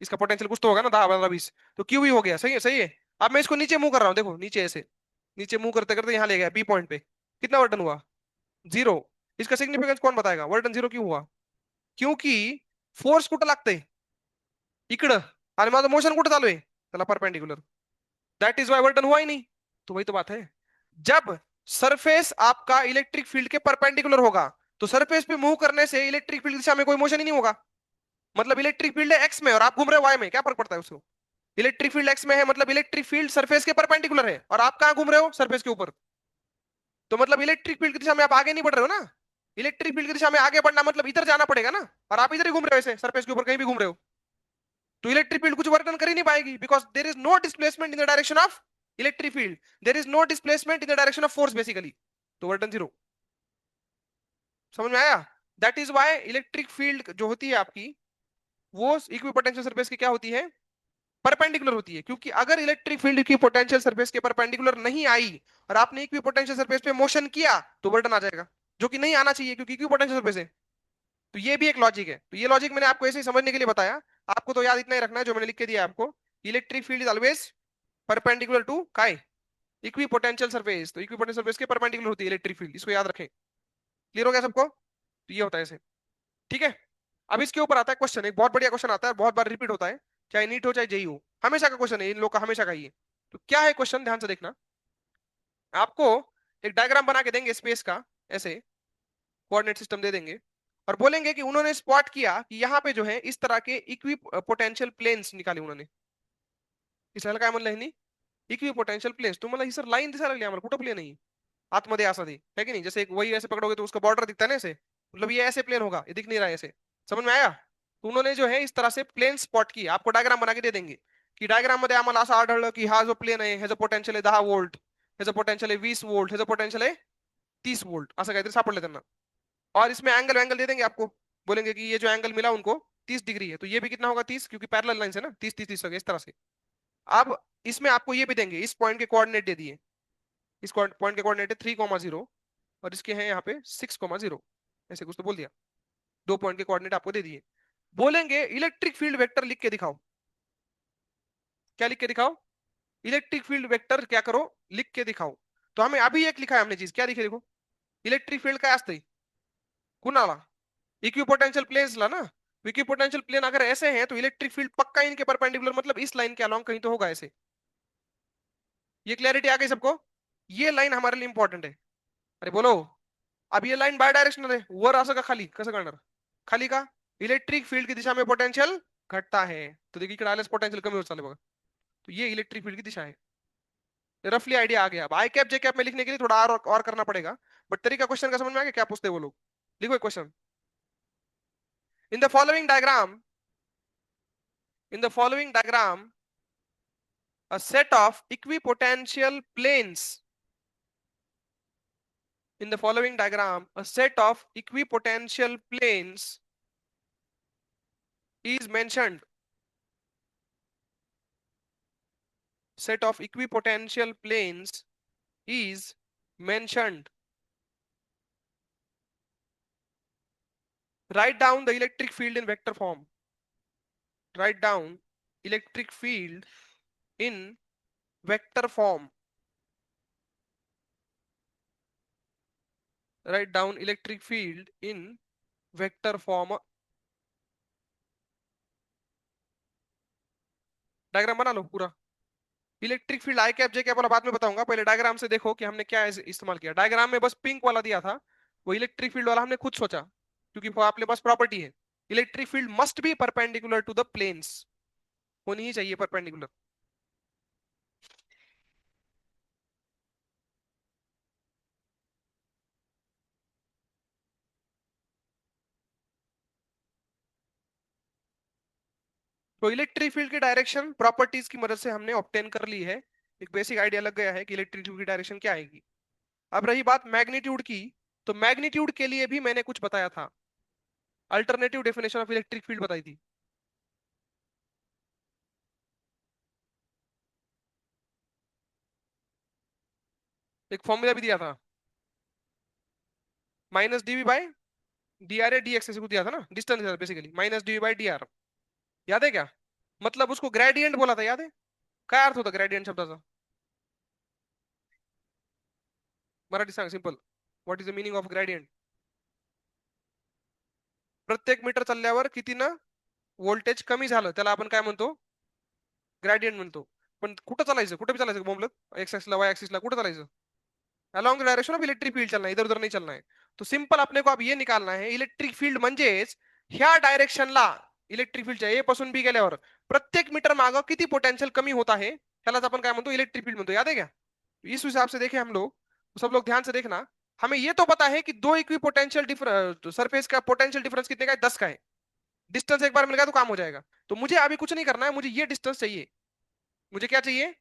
इसका पोटेंशियल कुछ तो होगा ना, 10 15 20, तो क्यू ही हो गया, सही है सही है। अब मैं इसको नीचे मूव कर रहा हूँ, देखो नीचे ऐसे, नीचे मूव करते करते यहाँ ले गया बी पॉइंट पे, कितना वर्क डन हुआ, जीरो। इसका सिग्निफिकेंस कौन बताएगा, वर्क डन जीरो क्यों हुआ, क्योंकि फोर्स कुठं लागतंय, इकडं, आणि माझं मोशन कुठं चालू आहे, त्याला perpendicular, that is why work done हुआ ही नहीं। तो वही तो बात है, जब सरफेस आपका इलेक्ट्रिक फील्ड के परपेंडिकुलर होगा, तो सरफेस पे मूव करने से इलेक्ट्रिक फील्ड दिशा में कोई मोशन ही नहीं होगा। मतलब इलेक्ट्रिक फील्ड है एक्स में और आप घूम रहे हो वाई में, क्या फर्क पड़ता है उसको, इलेक्ट्रिक फील्ड एक्स में है, मतलब इलेक्ट्रिक फील्ड सरफेस के परपेंडिकुलर है, और आप कहां घूम रहे हो, सरफेस के ऊपर। तो मतलब इलेक्ट्रिक फील्ड की दिशा में आप आगे नहीं बढ़ रहे हो ना, इलेक्ट्रिक फील्ड की दिशा में आगे बढ़ना मतलब इधर जाना पड़ेगा ना, और आप इधर ही घूम रहे हो ऐसे, सरफेस के ऊपर कहीं भी घूम रहे हो, तो इलेक्ट्रिक फील्ड कुछ वर्क कर ही नहीं पाएगी, because there is no displacement in the direction of electric field, there is no displacement in the direction of force basically, तो वर्क जीरो। समझ में आया, that is why electric field जो होती है आपकी, वो इक्विपोटेंशियल सरफेस की क्या होती है, परपेंडिकुलर होती है, क्योंकि अगर इलेक्ट्रिक फील्ड की पोटेंशियल सरफेस के परपेंडिकुलर नहीं आई और आपने इक्वी पोटेंशियल सरफेस पे मोशन किया तो बर्डन आ जाएगा, जो कि नहीं आना चाहिए क्योंकि इक्वी पोटेंशियल सरफेस है। तो ये भी एक लॉजिक है। तो ये लॉजिक मैंने आपको ऐसे ही समझने के लिए बताया। आपको तो याद इतना ही रखना है जो मैंने लिख के दिया आपको, electric field is always perpendicular to काय इक्वी पोटेंशियल सरफेस। तो इक्वी पोटेंशियल सरफेस के परपेंडिकुलर होती है इलेक्ट्रिक फील्ड, इसको याद रखें। क्लियर हो गया सबको? तो ये होता है ऐसे। ठीक है। अब इसके ऊपर आता है क्वेश्चन, एक बहुत बढ़िया क्वेश्चन आता है, बहुत बार रिपीट होता है, चाहे नीट हो चाहे जेई हो, हमेशा का क्वेश्चन है इन लोग का, हमेशा का ही है। तो क्या है क्वेश्चन, ध्यान से देखना। आपको एक डायग्राम बना के देंगे स्पेस का, ऐसे कोऑर्डिनेट सिस्टम दे देंगे और बोलेंगे कि उन्होंने स्पॉट किया कि यहाँ पे जो है इस तरह के इक्वी पोटेंशियल प्लेन्स निकाले उन्होंने। इसला काय म्हणलं ह्यांनी? Equipotential planes. तुम्हाला ही सर लाईन दिसायला लागली आम्हाला, कुठं प्लेन आहे? आतमध्ये असा दे है कि नहीं, जैसे एक वही ऐसे पकड़ोगे तो उसका बॉर्डर दिखता है ना ऐसे, मतलब ये ऐसे प्लेन होगा, ये दिख नहीं रहा है ऐसे। समझ में आया? तो उन्होंने जो है इस तरह से प्लेन स्पॉट किया, आपको डायग्राम बना के दे देंगे की डायग्राम मध्ये आम्हाला असं आढळलं की हा जो प्लेन आहे ह्याचं पोटेंशियल आहे 10 वोल्ट, ह्याचं पोटेंशियल आहे 20 वोल्ट, ह्याचं पोटेंशियल आहे 30 वोल्ट, असं काहीतरी सापडलं त्यांना। और इसमें एंगल एंगल दे देंगे आपको, बोलेंगे कि ये जो एंगल मिला उनको 30 डिग्री है, तो ये भी कितना होगा 30, क्योंकि पैरेलल लाइन है ना, 30 30 30 हो गया इस तरह से। अब इसमें आपको ये भी देंगे, इस पॉइंट के कोऑर्डिनेट दे दिए, इस पॉइंट के कोऑर्डिनेट है 3,0 और इसके हैं यहाँ पे 6,0, ऐसे कुछ तो बोल दिया। दो पॉइंट के कोऑर्डिनेट आपको दे दिए, बोलेंगे इलेक्ट्रिक फील्ड वेक्टर लिख के दिखाओ। क्या लिख के दिखाओ? इलेक्ट्रिक फील्ड वेक्टर क्या करो, लिख के दिखाओ। तो हमें अभी एक लिखा है हमने चीज, क्या लिखे देखो, इलेक्ट्रिक फील्ड काय असते कुणाला, इक्विपोटेंशियल प्लेन्स ला ना। इक्विपोटेंशियल प्लेन अगर ऐसे हैं तो इलेक्ट्रिक फील्ड पक्का इनके परपेंडिकुलर, मतलब इस लाइन के अलोंग कहीं तो होगा ऐसे। ये क्लैरिटी आ गई सबको? ये लाइन हमारे लिए इंपॉर्टेंट है। अरे बोलो। अब ये लाइन बाय डायरेक्शनल है, वर असं का खाली, कसं करणार? खाली का? इलेक्ट्रिक फील्ड की दिशा में पोटेंशियल घटता है, तो देखिए इकडे आल्यास पोटेंशियल कमी होत चालले बघा। तो ये इलेक्ट्रिक फील्ड की दिशा है। रफली आइडिया आ गया। अब आई कैप जे कैप में लिखने के लिए थोड़ा और करना पड़ेगा, बट तरीका क्वेश्चन का समझ में आ गया क्या पूछते हैं वो लोग। लिखो question. In the following diagram, in the following diagram a set of equipotential planes, in the following diagram a set of equipotential planes is mentioned, set of equipotential planes is mentioned, write down the electric field in vector form, write down electric field in vector form, write down electric field in vector form। Diagram बना लो पूरा। Electric field I cap J cap वाला बाद में बताऊंगा, पहले diagram से देखो कि हमने क्या इस्तेमाल किया। डायग्राम में बस पिंक वाला दिया था, वो इलेक्ट्रिक फील्ड वाला हमने खुद सोचा, क्योंकि वो आपके पास प्रॉपर्टी है, electric field must be perpendicular to the planes, होनी ही चाहिए परपेंडिकुलर। तो इलेक्ट्रिक फील्ड की डायरेक्शन प्रॉपर्टीज की मदद से हमने ऑब्टेन कर ली है, एक बेसिक आइडिया लग गया है कि इलेक्ट्रिक फील्ड की डायरेक्शन क्या आएगी। अब रही बात मैग्नीट्यूड की, तो मैग्नीट्यूड के लिए भी मैंने कुछ बताया था, alternative definition of electric field बताई थी। एक फॉर्मूला भी दिया था, minus DV by D R A D X, ऐसे कुछ दिया था ना, distance basically minus DV by D R. याद है क्या? मतलब उसको ग्रेडियंट बोला था, याद है? काय अर्थ होता ग्रेडियंट शब्दाचा? मराठी सांग simple, what is the meaning of gradient? प्रत्येक मीटर चालल्यावर किती ना व्होल्टेज कमी झालं त्याला आपण काय म्हणतो? ग्रेडियंट म्हणतो। पण कुठं चालायचं, कुठे भी चालायचं बोंबलत, एक्स एक्सिस ला वाय एक्सिस ला कुठं चालायचं? Along the direction of electric field चलना है, इधर उधर नहीं चलना है। तो सिंपल अपने को अब ये निकालना है, इलेक्ट्रिक फील्ड म्हणजेच ह्या डायरेक्शनला इलेक्ट्रिक फील्डच्या ए पासून बी गेल्यावर प्रत्येक मीटर मागं किती पोटेंशियल कमी होता है, ह्यालाच आपण काय म्हणतो? इलेक्ट्रिक फील्ड म्हणतो। याद है क्या? इस हिसाब से देखें हम लोग, तो सब लोग ध्यान से देखना। हमें ये तो पता है कि दो इक्वी पोटेंशियल सरफेस का पोटेंशियल डिफरेंस कितने का है? 10 का है। डिस्टेंस एक बार मिल गया तो काम हो जाएगा। तो मुझे अभी कुछ नहीं करना है, मुझे ये डिस्टेंस चाहिए। मुझे क्या चाहिए?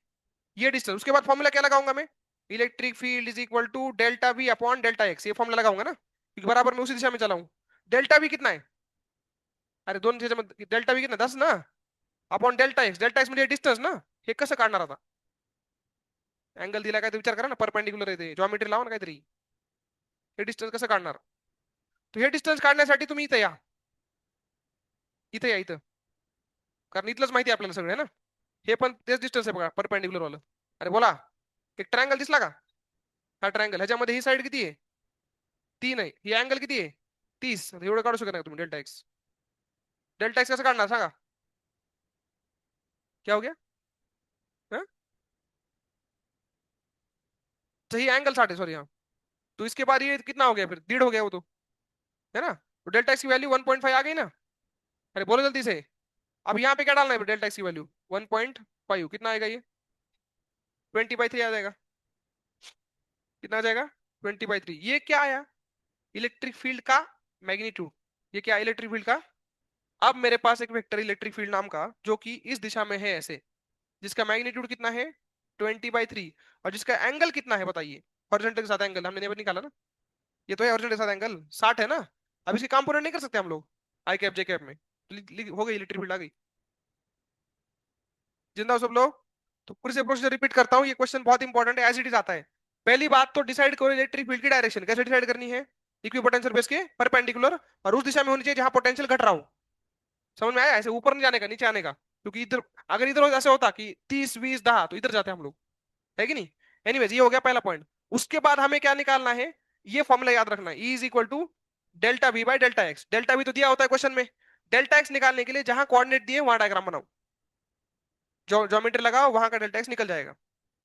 ये डिस्टेंस। उसके बाद फॉर्मूला क्या लगाऊंगा मैं? Electric field is equal to delta V upon delta X, ये फॉर्मूला लगाऊंगा ना, क्योंकि बराबर मैं उसी दिशा में चलाऊं। डेल्टा वी कितना है? अरे दोनों चीजें में डेल्टा वी कितना? 10 ना। अपॉन डेल्टा एक्स म्हणजे डिस्टन्स ना. हे कसं काढणार आता? अँगल दिला काय तर विचार करा ना, परपेंडिक्युलर आहे ते, जॉमेट्री लावा ना काहीतरी. हे डिस्टन्स कसं काढणार? तर हे डिस्टन्स काढण्यासाठी तुम्ही इथं या, इथं या इथं, कारण इथलंच माहिती आहे आपल्याला सगळं आहे ना. हे पण तेच डिस्टन्स आहे बघा, परपेंडिक्युलर वालं. अरे बोला, एक ट्रायंगल दिसला का? हा ट्रायंगल, ह्याच्यामध्ये ही साईड किती आहे? 3 आहे. ही अँगल किती आहे? 30. एवढं काढू शकत नाही तुम्ही डेल्टा एक्स. डेल्टा एक्स कसं काढणार सांगा? क्या हो गया? हाँ? तो ये एंगल 60 है, सॉरी हाँ. तो इसके बाद ये कितना हो गया, फिर 1.5 हो गया वो तो, है ना? तो डेल्टा एक्स की वैल्यू 1.5 आ गई ना? अरे बोलो जल्दी से. अब यहाँ पे क्या डालना है डेल्टा एक्स की वैल्यू? 1.5 कितना आएगा ये? 20/3 आ जाएगा. कितना आ जाएगा? 20/3. ये क्या आया? इलेक्ट्रिक फील्ड का मैग्नीट्यूड. ये क्या इलेक्ट्रिक फील्ड का? अब मेरे पास एक वेक्टर इलेक्ट्रिक फील्ड नाम का, जो कि इस दिशा में है ऐसे, जिसका मैग्नीट्यूड कितना है? 20/3. और जिसका एंगल कितना है बताइए? हॉरिजॉन्टल के साथ एंगल हमने नेबर निकाला ना. ये तो है हॉरिजॉन्टल के साथ एंगल 60 है ना. अब इसकी कंपोनेंट नहीं कर सकते हम लोग आई कैप जे कैप में, तो हो गई इलेक्ट्रिक फील्ड आ गई. जिंदा हो सब लोग? तो फिर से प्रोसीजर रिपीट करता हूँ, ये क्वेश्चन बहुत इंपॉर्टेंट है, एज इट इज आता है. पहली बात तो डिसाइड करो इलेक्ट्रिक फील्ड की डायरेक्शन कैसे डिसाइड करनी है. इक्विपोटेंशियल बेस के परपेंडिकुलर, और उस दिशा में होनी चाहिए जहां पोटेंशियल घट रहा हो. समझ में आया? ऐसे ऊपर नहीं जाने का, नीचे आने का, क्योंकि इधर, अगर इधर ऐसे होता कि 30 20 10 तो इधर जाते हम लोग, है कि नहीं. एनीवेज, ये हो गया पहला पॉइंट. उसके बाद हमें क्या निकालना है? ये फॉर्मूला याद रखना, E is equal to delta V by delta X. Delta V तो दिया होता है क्वेश्चन में. डेल्टा एक्स निकालने के लिए जहां कोऑर्डिनेट दिए वहां डायग्राम बनाओ, जो ज्योमेट्री लगाओ वहां का डेल्टा एक्स निकल जाएगा.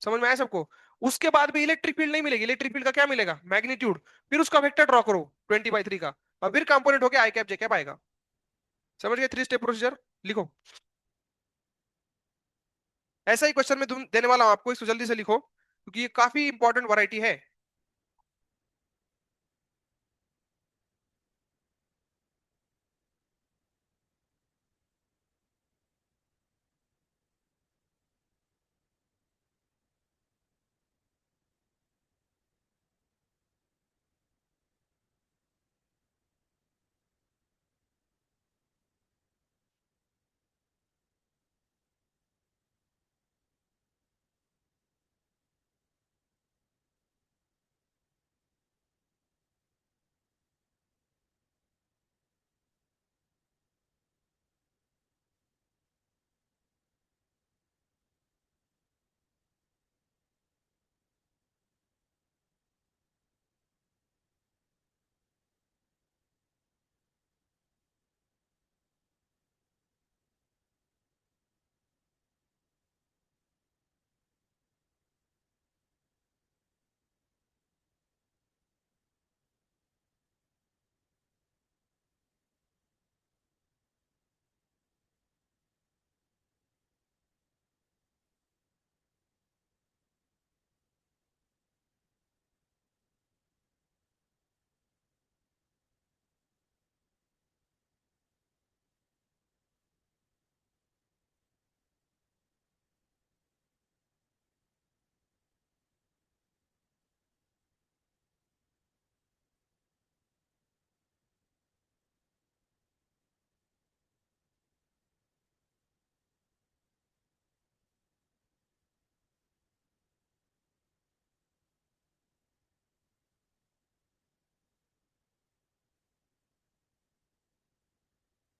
समझ में आया सबको? उसके बाद भी इलेक्ट्रिक फील्ड नहीं मिलेगी. इलेक्ट्रिक फील्ड का क्या मिलेगा? मैग्नीट्यूड. फिर उसका वेक्टर ड्रॉ करो 20/3 का, और फिर कंपोनेंट होकर आई कैप जे कैप आएगा. समझ गए? 3 स्टेप प्रोसीजर. लिखो. ऐसा ही क्वेश्चन में तुम देने वाला हूं आपको, इसको जल्दी से लिखो क्योंकि ये काफी इंपॉर्टेंट वैरायटी है.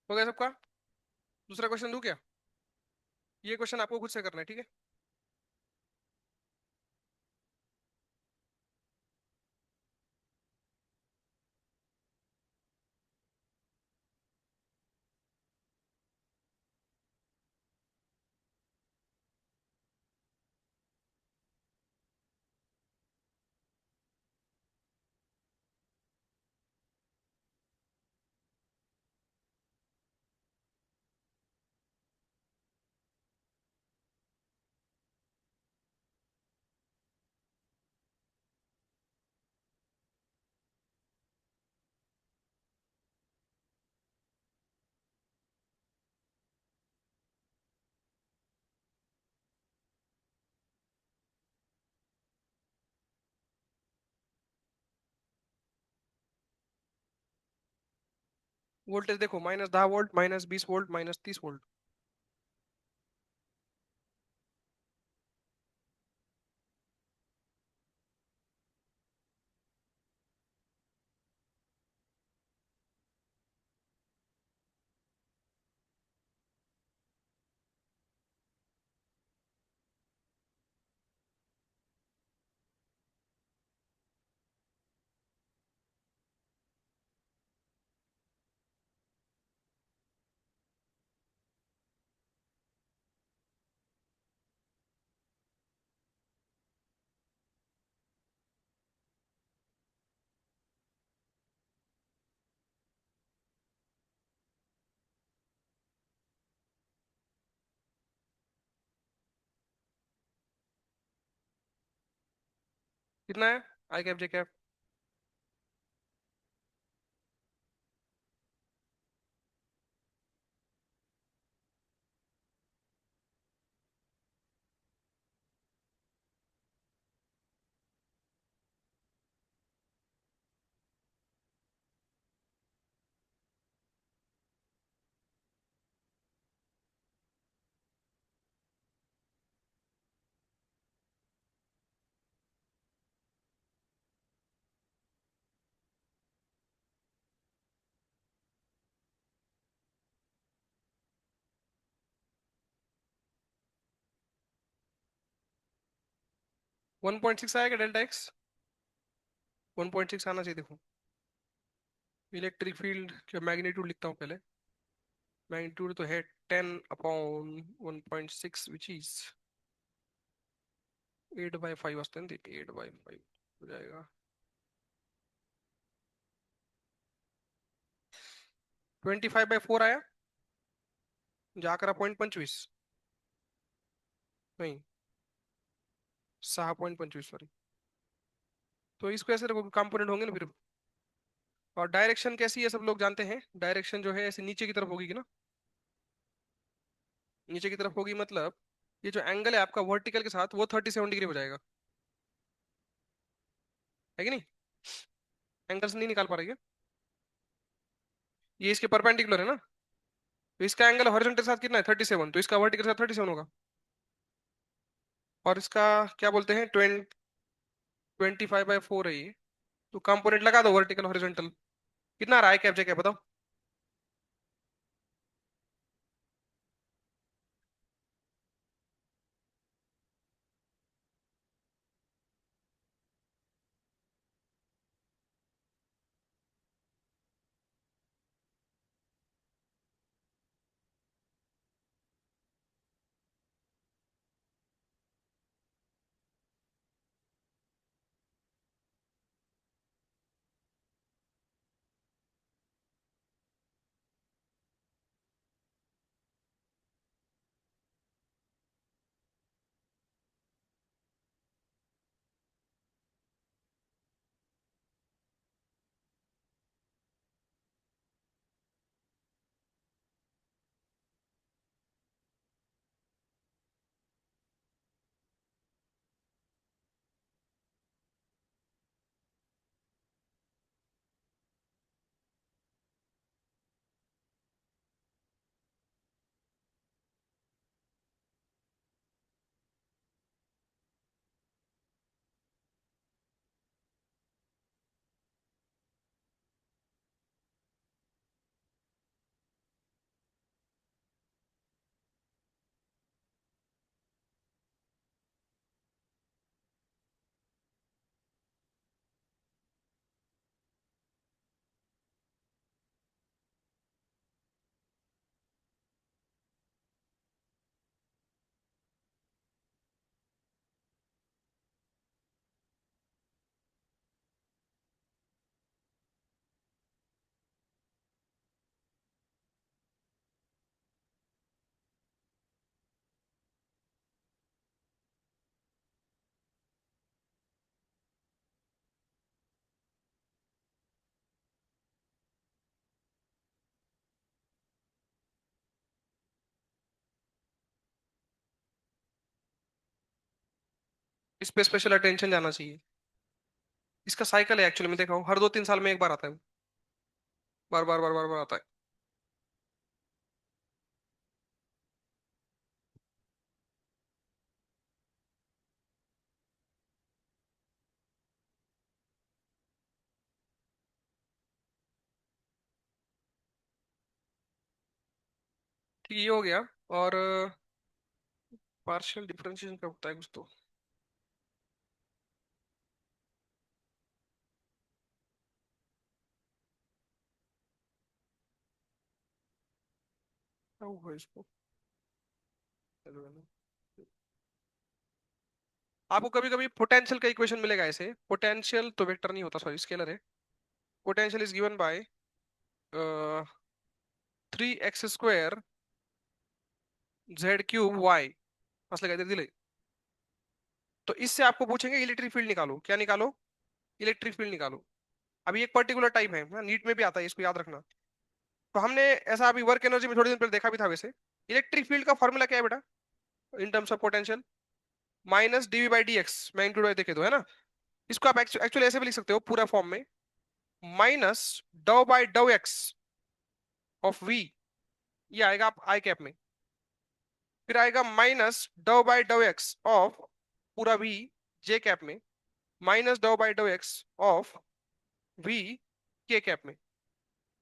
हो गया सबका? दूसरा क्वेश्चन दूं क्या? ये क्वेश्चन आपको खुद से करना है, ठीक है? वोल्टेज देखो, -10 वोल्ट, -20 वोल्ट, -30 वोल्ट. कितना है आई कैप जे कैप? 1.6 आएगा डेल्टा एक्स? 1.6 आना चाहिए, देखो। इलेक्ट्रिक फील्ड का मैग्नीट्यूड लिखता हूँ पहले। मैग्नीट्यूड तो है 10/1.6 विच इज 8/5 वस्तु है, 8/5 हो जाएगा। 25/4 आया, जाकर 0.25। नहीं, 6.25 सॉरी। तो इसको ऐसे रखो, कंपोनेंट होंगे ना फिर। और डायरेक्शन कैसी है सब लोग जानते हैं, डायरेक्शन जो है ऐसे नीचे की तरफ होगी कि ना। नीचे की तरफ होगी मतलब ये जो एंगल है आपका वर्टिकल के साथ वो 37 डिग्री हो जाएगा, है कि नहीं? एंगल से नहीं निकाल पा रही है, ये इसके परपेंडिकुलर है ना। तो इसका एंगल हॉरिजॉन्टल के साथ कितना है 37, तो इसका वर्टिकल के साथ 37 होगा। और इसका क्या बोलते हैं 25/4 है ये। तो कंपोनेंट लगा दो वर्टिकल हॉरिजॉन्टल। कितना रहा है कैप क्या बताओ? इस पे स्पेशल अटेंशन जाना चाहिए। इसका साइकिल है एक्चुअली, मैं देखा हूँ हर 2-3 साल में एक बार आता है वो। बार बार बार बार बार आता है। ठीक, ये हो गया। और पार्शियल डिफरेंशिएशन का होता है कुछ तो। क्या हुआ इसको? आपको कभी कभी पोटेंशियल का इक्वेशन मिलेगा ऐसे। पोटेंशियल तो वेक्टर नहीं होता, सॉरी स्केलर है। Potential is given bye 3x² z³ y असलं काहीतरी दिलंय। तो इससे आपको पूछेंगे इलेक्ट्रिक फील्ड निकालो, क्या निकालो, इलेक्ट्रिक फील्ड निकालो। अभी एक पर्टिकुलर टाइप है, नीट में भी आता है, इसको याद रखना। तो हमने ऐसा अभी वर्क एनर्जी में थोड़ी देर पहले देखा भी था वैसे। इलेक्ट्रिक फील्ड का फॉर्मूला क्या है बेटा, in terms of potential, minus DV by D X, magnitude बाई देखे तो, है ना। इसको आप एक्चुअली ऐसे भी लिख सकते हो पूरा फॉर्म में, minus doh by doh X of V, ये आएगा आप आई कैप में। फिर आएगा minus doh by doh X of पूरा वी जे कैप में, minus doh by doh X of V K cap में।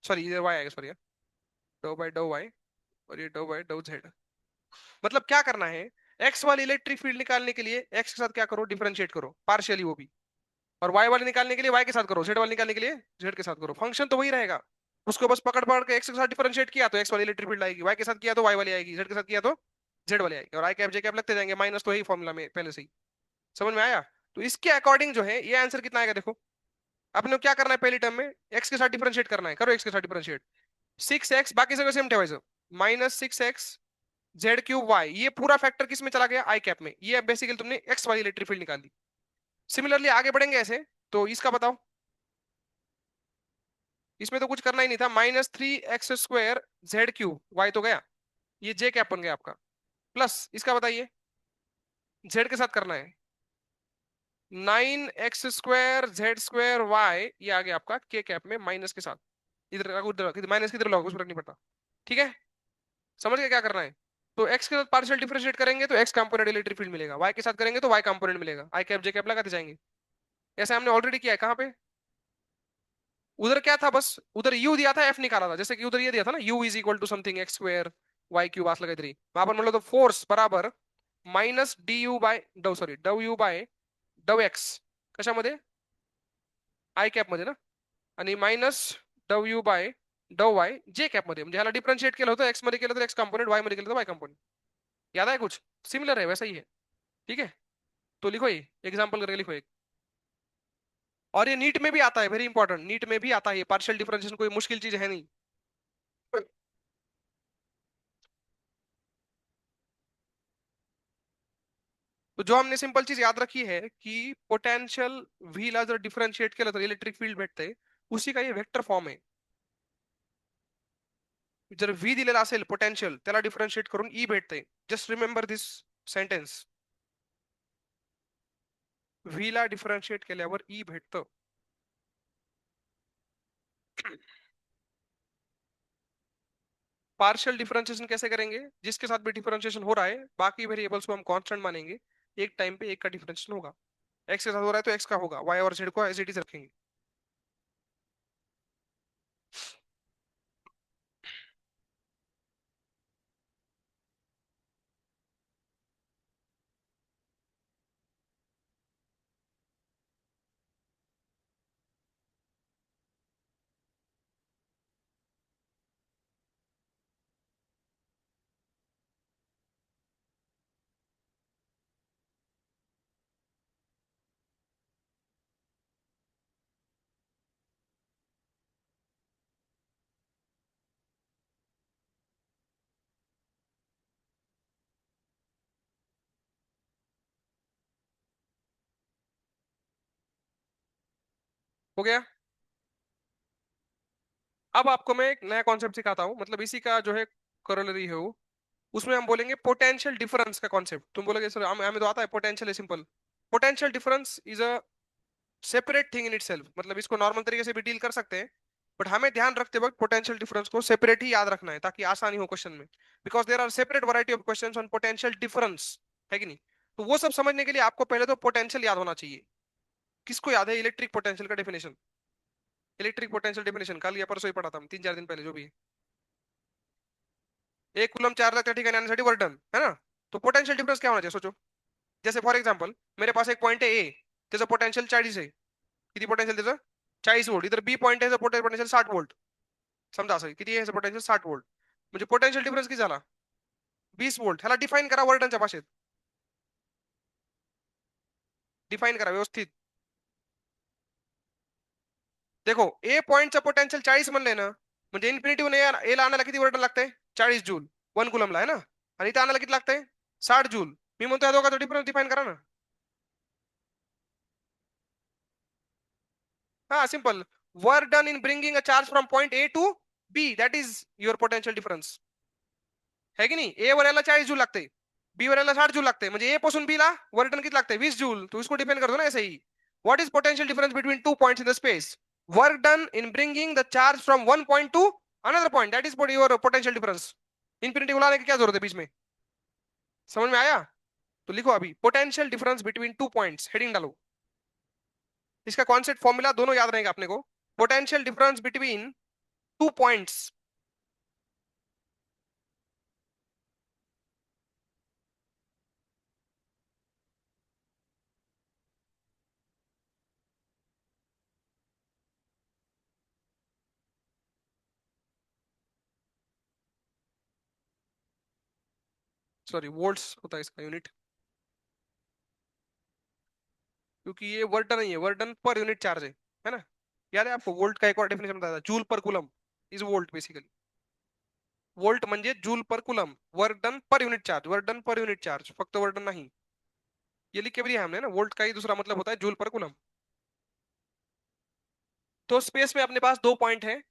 सॉरी इधर वाई आएगा, sorry, doh by doh Y, और ये डो बाई डो जेड। मतलब क्या करना है, एक्स वाली इलेक्ट्रिक फील्ड निकालने के लिए एक्स के साथ क्या करो, डिफरेंशिएट करो पार्शियली वो भी, और वाई वाली निकालने के लिए वाई के साथ करो, जेड वाली निकालने के लिए जेड के साथ करो, फंक्शन तो वही रहेगा। उसको बस पकड़ पकड़ के एक्स के साथ डिफरेंशिएट किया तो एक्स वाली इलेक्ट्रिक फील्ड आएगी, वाई के साथ किया तो वाई वाली आएगी, जेड के साथ किया तो जेड वाली आएगी, और आई कैप जे कैप लगते जाएंगे, माइनस तो यही फॉर्मूला में पहले से ही। समझ में आया। तो इसके अकॉर्डिंग जो है ये आंसर कितना आएगा देखो। आपने क्या करना है, पहली टर्म में एक्स के साथ डिफरेंशिएट करना है, करो एक्स के साथ डिफरेंशिएट, 6x बाकी सभी सेम ठेवायचं, minus 6x Z cube Y, ये पूरा फैक्टर किस में चला गया, आई कैप में। ये बेसिकली तुमने एक्स वाली इलेक्ट्रिक फील्ड निकाली। सिमिलरली आगे बढ़ेंगे ऐसे, तो इसका बताओ, इसमें तो कुछ करना ही नहीं था, -3x² जेड क्यूब वाई तो गया, ये जे कैप बन गया आपका, प्लस इसका बताइए जेड के साथ करना है, 9x² z² वाई, ये आ गया आपका के कैप में माइनस के साथ, इधर उधर माइनस किधर लोगे कुछ फर्क नहीं पड़ता। ठीक है, समझ गए क्या करना है। तो एक्स के साथ पार्शियल डिफरेंशिएट करेंगे तो एक्स कंपोनेंट इलेक्ट्रिक फील्ड मिलेगा, वाई के साथ करेंगे तो वाई कंपोनेंट मिलेगा, आई कैप जे कैप लगाते जाएंगे। ऐसे हमने ऑलरेडी किया है, कहाँ पे, उधर क्या था, बस उधर यू दिया था, एफ निकाला था, जैसे कि उधर ये दिया था ना, U is equal to something x² Y cube आस लगा थ्री, वहां पर मतलब तो फोर्स बराबर minus D U by del, sorry del U by del X, कशामध्ये, आय कॅप मध्ये ना, आणि minus del U by del Y J cap मध्ये, म्हणजे ह्याला डिफरन्शिएट केलं होतं, एक्स मध्ये केलं तर एक्स कंपोनेंट, वाई मध्ये केलं तर वाई कंपोनेंट। याद है कुछ, सिमिलर है वैसा ही है। ठीक है, तो लिखो ये एग्जाम्पल करके लिखो एक, और ये नीट में भी आता है, वेरी इंपॉर्टेंट, नीट में भी आता है, पार्शियल डिफरेंशिएशन कोई मुश्किल चीज है नहीं। तो जो हमने सिंपल चीज याद रखी है कि पोटेंशियल व्ही ला जर डिफरन्शिएट केलं तर इलेक्ट्रिक फील्ड भेटते, उसी का ये वेक्टर फॉर्म आहे। जर व्ही दिलेला असेल पोटेंशियल, त्याला डिफरन्शिएट करून ई भेटते, just remember this sentence, V ला डिफरन्शिएट केल्यावर ई भेटतं। पार्शियल डिफरेंशिएशन कैसे करेंगे, जिसके साथ भी डिफरेंशिएशन हो रहा है बाकी वेरिएबल्स को हम कांस्टेंट मानेंगे, एक टाइम पे एक का डिफरेंशिएशन होगा, एक्स के साथ हो रहा है तो एक्स का होगा, वाई और जेड को एज इट इज रखेंगे। हो गया। अब आपको मैं एक नया कॉन्सेप्ट सिखाता हूँ, मतलब इसी का जो है करोलरी है वो, उसमें हम बोलेंगे पोटेंशियल डिफरेंस का कॉन्सेप्ट। तुम बोलोगे सर हमें तो आता है पोटेंशियल है simple, potential difference is a separate thing in itself, मतलब इसको नॉर्मल तरीके से भी डील कर सकते हैं, बट हमें ध्यान रखते वक्त पोटेंशियल डिफरेंस को सेपरेट ही याद रखना है ताकि आसानी हो क्वेश्चन में, because there are separate variety of questions on potential difference, है कि नहीं। तो वो सब समझने के लिए आपको पहले तो पोटेंशियल याद होना चाहिए। किसको याद है इलेक्ट्रिक पोटेंशियल का डेफिनेशन, इलेक्ट्रिक पोटेंशियल डेफिनेशन कल या परसों ही पढ़ा था हम, 3-4 दिन पहले जो भी है। एक कूलम चार्ज त्या ठिकाणी आणण्यासाठी वर्क डन, है ना। तो पोटेंशियल डिफरेंस क्या होना चाहिए सोचो, जैसे फॉर एग्जांपल मेरे पास एक पॉइंट है ए, त्याचं पोटेंशियल 40 आहे, किती पोटेंशियल त्याचं 40 वोल्ट, इधर बी पॉइंट आहे पोटेंशियल 60 वोल्ट, समजा असं किती आहे पोटेंशियल 60 वोल्ट, म्हणजे पोटेंशियल डिफरन्स किती झाला 20 वोल्ट। ह्याला डिफाइन करा वर्डनच्या भाषेत, डिफाइन करा व्यवस्थित। देखो ए पॉइंटचं पोटेंशियल 40 म्हणलंय ना, म्हणजे इन्फिनिटी ए ला आणायला किती वर्डन लागतंय 40 जूल 1 कुलमला, आहे ना, आणि इथे आणायला किती लागतंय 60 जूल। मी म्हणतो या दोघांचा डिफरन्स डिफाइन करा ना, हाँ simple, work done in bringing a charge from point A to B, that is your potential difference, है की नाही. ए वरला 40 जूल लागते, बी वरला 60 जूल लागते, म्हणजे ए पासून बी ला वर्क डन किती लागते 20 जूल. तो इसको डिपेंड करतो ना ऐसे ही. What is potential difference between two points in the space? Work done in bringing the charge from one point to another point, that is your potential difference. Infinity बुलाने की क्या जरूरत है बीच में? समझ में आया? तो लिखो अभी potential difference between two points, heading डालो. इसका कॉन्सेप्ट फॉर्मूला दोनों याद रहेगा अपने को. Potential difference between two points, sorry volts होता है इसका यूनिट, क्योंकि ये वर्क नहीं है, work done per unit charge है ना. याद है आपको वोल्ट का एक और डेफिनेशन बताया था, joule per coulomb is volt basically. Volt म्हणजे joule per coulomb, work done per unit charge, work done per unit charge, फक्त वर्क डन नहीं. ये लिख के भी दिया हमने ना, वोल्ट का ही दूसरा मतलब होता है जूल पर कूलम. तो स्पेस में अपने पास दो पॉइंट है,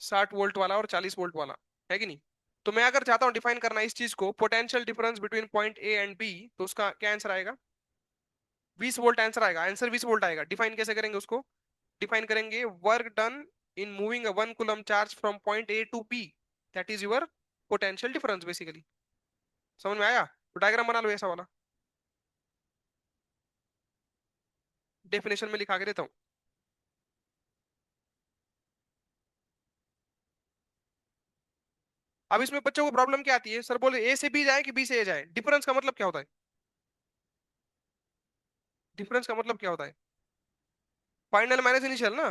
60 वोल्ट वाला और 40 वोल्ट वाला, है कि नहीं. तो मैं अगर चाहता हूं डिफाइन करना इस चीज को, potential difference between point A and B, तो उसका क्या आंसर आएगा? 20 वोल्ट आंसर आएगा. आंसर 20 वोल्ट आएगा. डिफाइन कैसे करेंगे उसको? डिफाइन करेंगे work done in moving a one coulomb charge from point A to B, that is your potential difference basically. समझ में आया? तो डायग्राम बना लो ऐसा वाला, डेफिनेशन में लिखा के देता हूँ. अब इसमें बच्चों को प्रॉब्लम क्या आती है, सर बोले ए से बी जाए कि बी से ए जाए, डिफरेंस का मतलब क्या होता है? डिफरेंस का मतलब क्या होता है? फाइनल माइनस इनिशियल ना.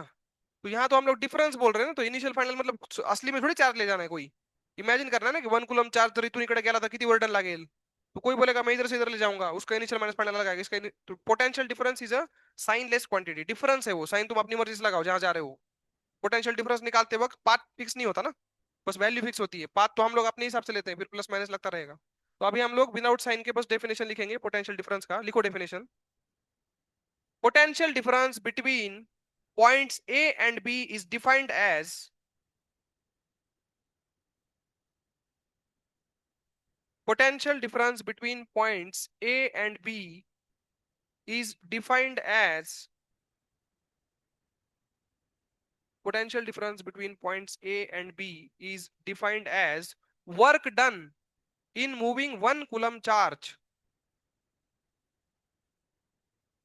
तो यहाँ तो हम लोग डिफरेंस बोल रहे हैं ना, तो इनिशियल फाइनल मतलब असली में थोड़ी चार्ज ले जाना है कोई. इमेजिन करना है ना कि वन कुलम चार्ज जर इथून इकडे गेला तर किती वर्डन लागेल. तो कोई बोलेगा मैं इधर से इधर ले जाऊंगा, उसका इनिशियल माइनस फाइनल लगाएगा इसका तो potential difference is a signless quantity. Difference है वो, साइन तुम अपनी मर्जी से लगाओ जहां जा रहे हो. पोटेंशियल डिफरेंस निकालते वक्त पाथ फिक्स नहीं होता ना, बस वैल्यू फिक्स होती है. पाथ तो हम लोग अपने हिसाब से लेते हैं, फिर प्लस माइनस लगता रहेगा. तो अभी हम लोग विदाउट साइन के बस डेफिनेशन लिखेंगे पोटेंशियल डिफरेंस का. लिखो definition. Potential difference between points A and B is defined as potential difference between points A and B is defined as potential difference between points A and B is defined as work done in moving one coulomb charge,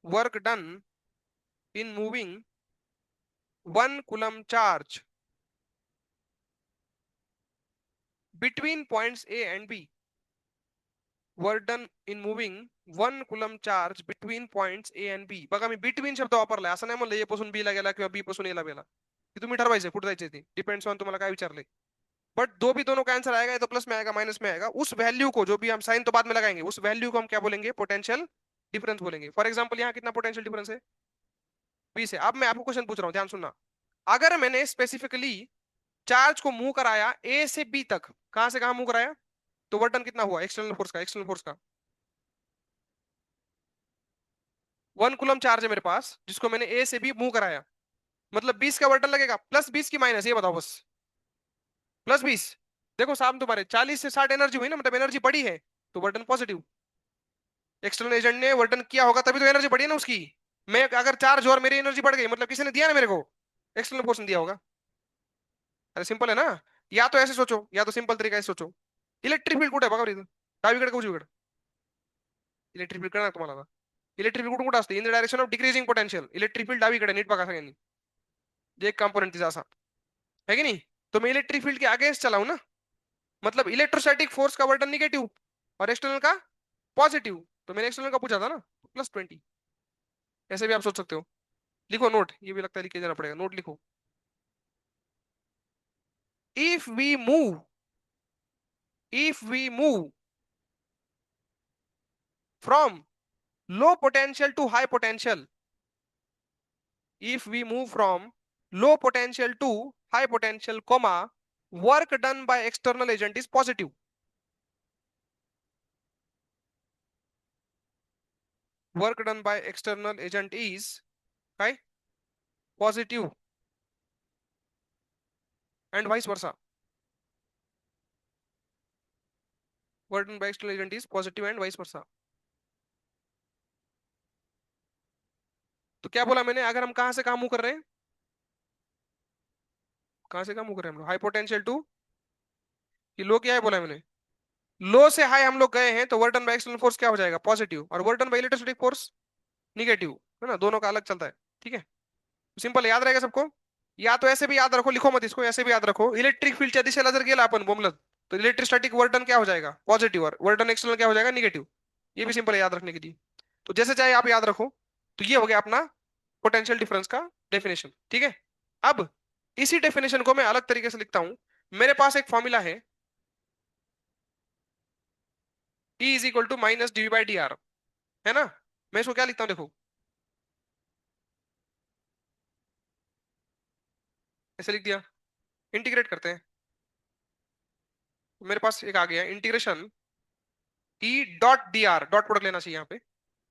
work done in moving one coulomb charge between points A and B, work done in moving one coulomb charge between points A and B. बघा मी between शब्द वापरलाय, असं नाही म्हणलं ए पासून B ला गेला किंवा B पासून ए ला गेला. की तुम्ही ठरवायचं कुठे जायचे ते, डिपेंड्स ऑन तुम्हाला काय विचारले. बट दो भी दोनों का आंसर आएगा, ये तो प्लस में आएगा माइनस में आएगा. उस वैल्यू को, जो भी हम साइन तो बाद में लगाएंगे, उस वैल्यू को हम क्या बोलेंगे? पोटेंशियल डिफरेंस बोलेंगे. फॉर एग्जाम्पल यहाँ कितना पोटेंशियल डिफरेंस है? 20 है. अब मैं आपको क्वेश्चन पूछ रहा हूँ, ध्यान सुनना. अगर मैंने स्पेसिफिकली चार्ज को मूव कराया ए से बी तक, कहां से कहां मूव कराया, तो वर्क डन कितना हुआ एक्सटर्नल फोर्स का? एक्सटर्नल फोर्स का वन कुलम चार्ज है मेरे पास, जिसको मैंने ए से बी मूव कराया, मतलब 20 का वर्क डन लगेगा. प्लस 20 की माइनस, ये बताओ बस. प्लस 20. देखो साहब तुम्हारे 40 से 60 एनर्जी हुई ना, मतलब एनर्जी बढ़ी है, तो work done positive. External agent ने वर्क डन किया होगा तभी तो एनर्जी बढ़ी है ना उसकी. मैं अगर चार्ज और मेरी एनर्जी बढ़ गई, मतलब किसी ने दिया ना मेरे को, एक्सटर्नल फोर्स ने दिया होगा. अरे सिंपल है ना. या तो ऐसे सोचो, या तो सिंपल तरीका से सोचो. इलेक्ट्रिक फील्ड कुठे आहे बघा बरं इथं, डावीकडे का उजवीकडे? इलेक्ट्रिक फील्ड कळणार तुम्हाला आता. इलेक्ट्रिक फील्ड कुठे असते? इन the direction of decreasing potential. Electric field डावीकडे, नीट बघा सगळ्यांनी. जे एक कंपोनेंट तिचा असा, है की नहीं. तो मैं इलेक्ट्रिक फील्ड के अगेंस्ट चलाऊ ना, मतलब इलेक्ट्रोस्टैटिक फोर्स का वर्क डन निगेटिव और एक्सटर्नल का पॉजिटिव. तो मैंने एक्सटर्नल का पूछा था ना, +20. ऐसे भी आप सोच सकते हो. लिखो नोट, ये भी लगता है लिख के जाना पड़ेगा, नोट लिखो. if we move if we move from low potential to high potential, if we move from low potential to high potential comma, work done by external agent is positive. Work done by external agent is काय? Positive and vice versa, word by external agent is positive and vice versa. तो क्या बोला मैंने, अगर हम कहां से कहां मूव कर रहे हैं, कहां से कहां मूव कर रहे हैं हम लोग, हाई पोटेंशियल टू, ये लो क्या है बोला है मैंने, लो से हाई हम लोग गए हैं, तो work done by external force क्या हो जाएगा, पॉजिटिव, और work done by electrostatic force negative, है ना, दोनों का अलग चलता है। ठीक है, सिंपल याद रहेगा सबको। या तो ऐसे भी याद रखो, लिखो मत इसको, ऐसे भी याद रखो, इलेक्ट्रिक फील्ड च्या दिशेला जर गेला आपण बोमलत, तो इलेक्ट्रोस्टैटिक वर्क डन क्या हो जाएगा, पॉजिटिव, और वर्क डन एक्सटर्नल क्या हो जाएगा, निगेटिव। ये भी सिंपल है याद रखने के लिए। तो जैसे चाहे आप याद रखो। तो ये हो गया अपना पोटेंशियल डिफरेंस का डेफिनेशन। ठीक है, अब इसी डेफिनेशन को मैं अलग तरीके से लिखता हूं। मेरे पास एक फॉर्मूला है, E is equal to minus D by D R, है ना। मैं इसको क्या लिखता हूं देखो, ऐसे लिख दिया। इंटीग्रेट करते हैं, तो मेरे पास एक आ गया integration E dot D are, dot product लेना चाहिए यहाँ पे,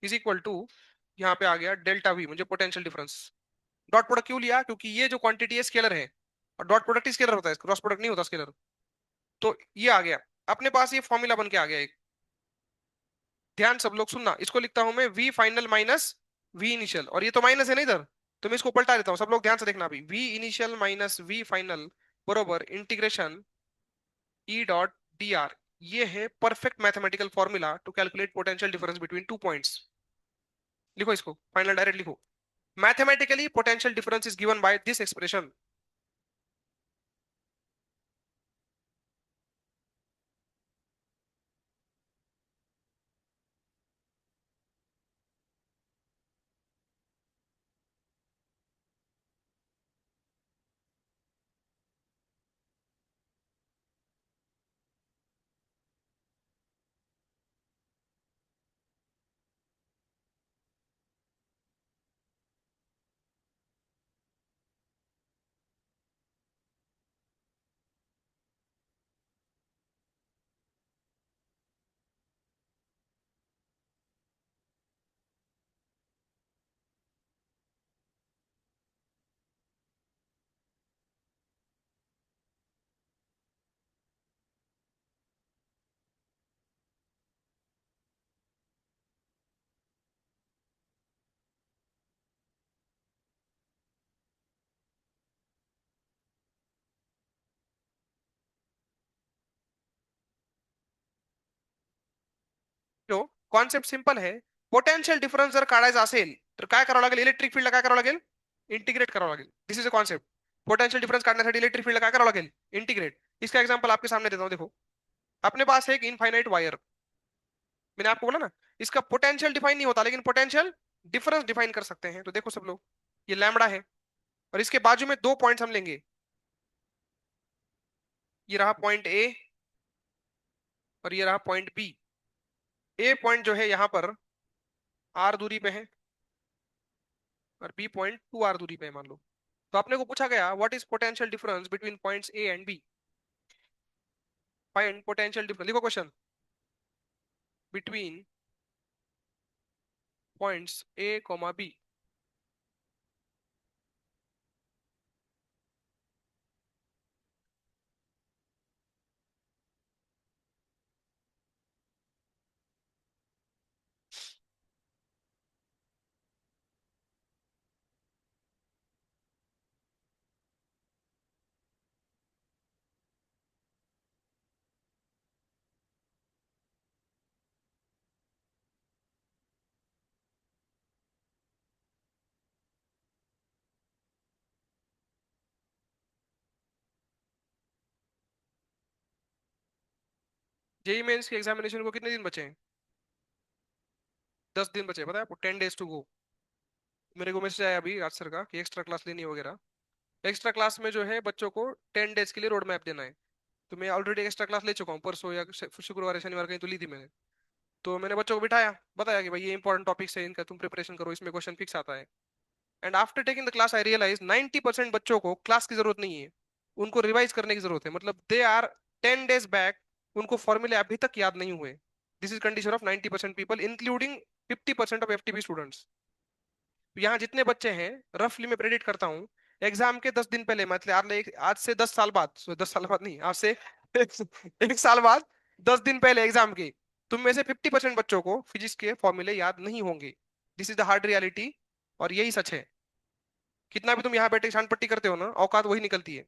इज इक्वल टू, यहाँ पे आ गया डेल्टा वी, मुझे पोटेंशियल डिफरेंस। डॉट प्रोडक्ट क्यों लिया, क्योंकि ये जो क्वांटिटी है स्केलर है, और डॉट प्रोडक्ट ही स्केलर होता है, क्रॉस प्रोडक्ट नहीं होता स्केलर। तो ये आ गया अपने पास, ये फॉर्मूला बन के आ गया एक। ध्यान सब लोग सुनना, इसको लिखता हूं मैं V final minus V initial, और ये तो माइनस है ना इधर, तो मैं इसको पलटा देता हूँ, सब लोग ध्यान से देखना अभी, V initial minus V final बरोबर integration E dot D R. ये है perfect mathematical formula to calculate potential difference between two points. लिखो इसको, फाइनल डायरेक्ट लिखो, mathematically potential difference is given by this expression. Concept simple है, potential difference जर काढायचा असेल तर काय करावं लागेल, इलेक्ट्रिक फील्डला काय करावं लागेल, इंटिग्रेट करावं लागेल। This is a concept, potential difference काढण्यासाठी इलेक्ट्रिक फील्डला काय करावं लागेल, इंटीग्रेट। इसका एग्जांपल आपके सामने देता हूं, देखो अपने पास है एक इनफाइनाइट वायर, मैंने आपको बोला ना, इसका पोटेंशियल डिफाइन नहीं होता, लेकिन पोटेंशियल डिफरेंस डिफाइन कर सकते हैं। तो देखो सब लोग, ये लैम्बडा है, और इसके बाजू में दो पॉइंट्स हम लेंगे, ये रहा पॉइंट ए, और ये रहा पॉइंट बी। ए पॉइंट जो है यहाँ पर आर दूरी पे है, और बी पॉइंट 2r दूरी पे है मान लो। तो अपने को पूछा गया what is potential difference between points A and B, find potential difference. लिखो question, between points A comma B. JEE Mains के एग्जामिनेशन को कितने दिन बचे हैं, 10 दिन बचे हैं, पता है आपको, 10 days टू गो। मेरे को मैसेज आया अभी राज सर का कि एक्स्ट्रा क्लास लेनी है वगैरह। एक्स्ट्रा क्लास में जो है बच्चों को 10 days के लिए रोड मैप देना है। तो मैं ऑलरेडी एक्स्ट्रा क्लास ले चुका हूँ, परसों या शुक्रवार या शनिवार कहीं तो ली थी मैंने। तो मैंने बच्चों को बिठाया, बताया कि भाई ये इंपॉर्टेंट टॉपिक्स है, इनका तुम प्रिपरेशन करो, इसमें क्वेश्चन फिक्स आता है। And after taking the class I realize 90% बच्चों को क्लास की जरूरत नहीं है, उनको रिवाइज करने की जरूरत है। मतलब दे आर 10 days बैक, उनको फॉर्मूले अभी तक याद नहीं हुए। This is condition of 90% people including 50% of FTP students. तो यहाँ जितने बच्चे हैं, रफली मैं प्रेडिक्ट करता हूँ, एग्जाम के 10 दिन पहले, मतलब आज से 10 साल बाद, 10 साल बाद नहीं, आज से एक साल बाद, 10 दिन पहले एग्जाम के, तुम में से 50% बच्चों को फिजिक्स के फॉर्मूले याद नहीं होंगे। This is the hard reality, और यही सच है। कितना भी तुम यहाँ बैठे शांत पट्टी करते हो ना, औकात वही निकलती है।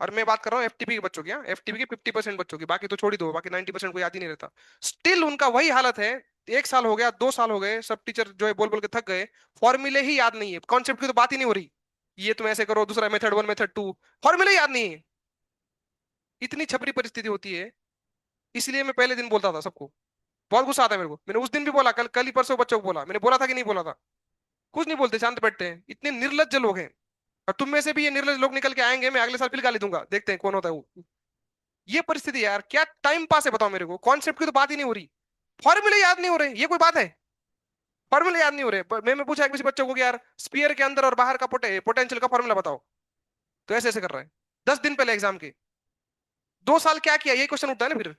और मैं बात कर रहा हूँ एफटीपी के बच्चों की, हाँ, एफटीपी के 50% बच्चों की, बाकी तो छोड़ ही दो, बाकी 90% को याद ही नहीं रहता। स्टिल उनका वही हालत है। 1 साल हो गया, 2 साल हो गए, सब टीचर जो है बोल बोल के थक गए, फॉर्मूले ही याद नहीं है, कॉन्सेप्ट की तो बात ही नहीं हो रही। ये तुम ऐसे करो, दूसरा मेथड 1 मेथड 2, फॉर्मूले याद नहीं है। इतनी छपरी परिस्थिति होती है। इसलिए मैं पहले दिन बोलता था सबको, बहुत गुस्सा आता है मेरे को। मैंने उस दिन भी बोला, कल कल ही परसों बच्चों को बोला, मैंने बोला था कि नहीं बोला था? कुछ नहीं बोलते, शांत बैठते हैं, इतने निर्लज्ज लोग हैं। और तुम में से भी ये निर्लज्ज लोग निकल के आएंगे, मैं अगले साल फिर गाली दूंगा, देखते हैं कौन होता है वो। ये परिस्थिति है यार, क्या टाइम पास है बताओ मेरे को, कॉन्सेप्ट की तो बात ही नहीं हो रही, फॉर्मूले याद नहीं हो रहे, ये कोई बात है? फॉर्मूले याद नहीं हो रहे। मैं पूछा किसी बच्चों को कि यार स्पीयर के अंदर और बाहर का पोटेंशियल का फॉर्मूला बताओ, तो ऐसे ऐसे कर रहा है, 10 दिन पहले एग्जाम के। 2 साल क्या किया, ये क्वेश्चन उठता है ना फिर।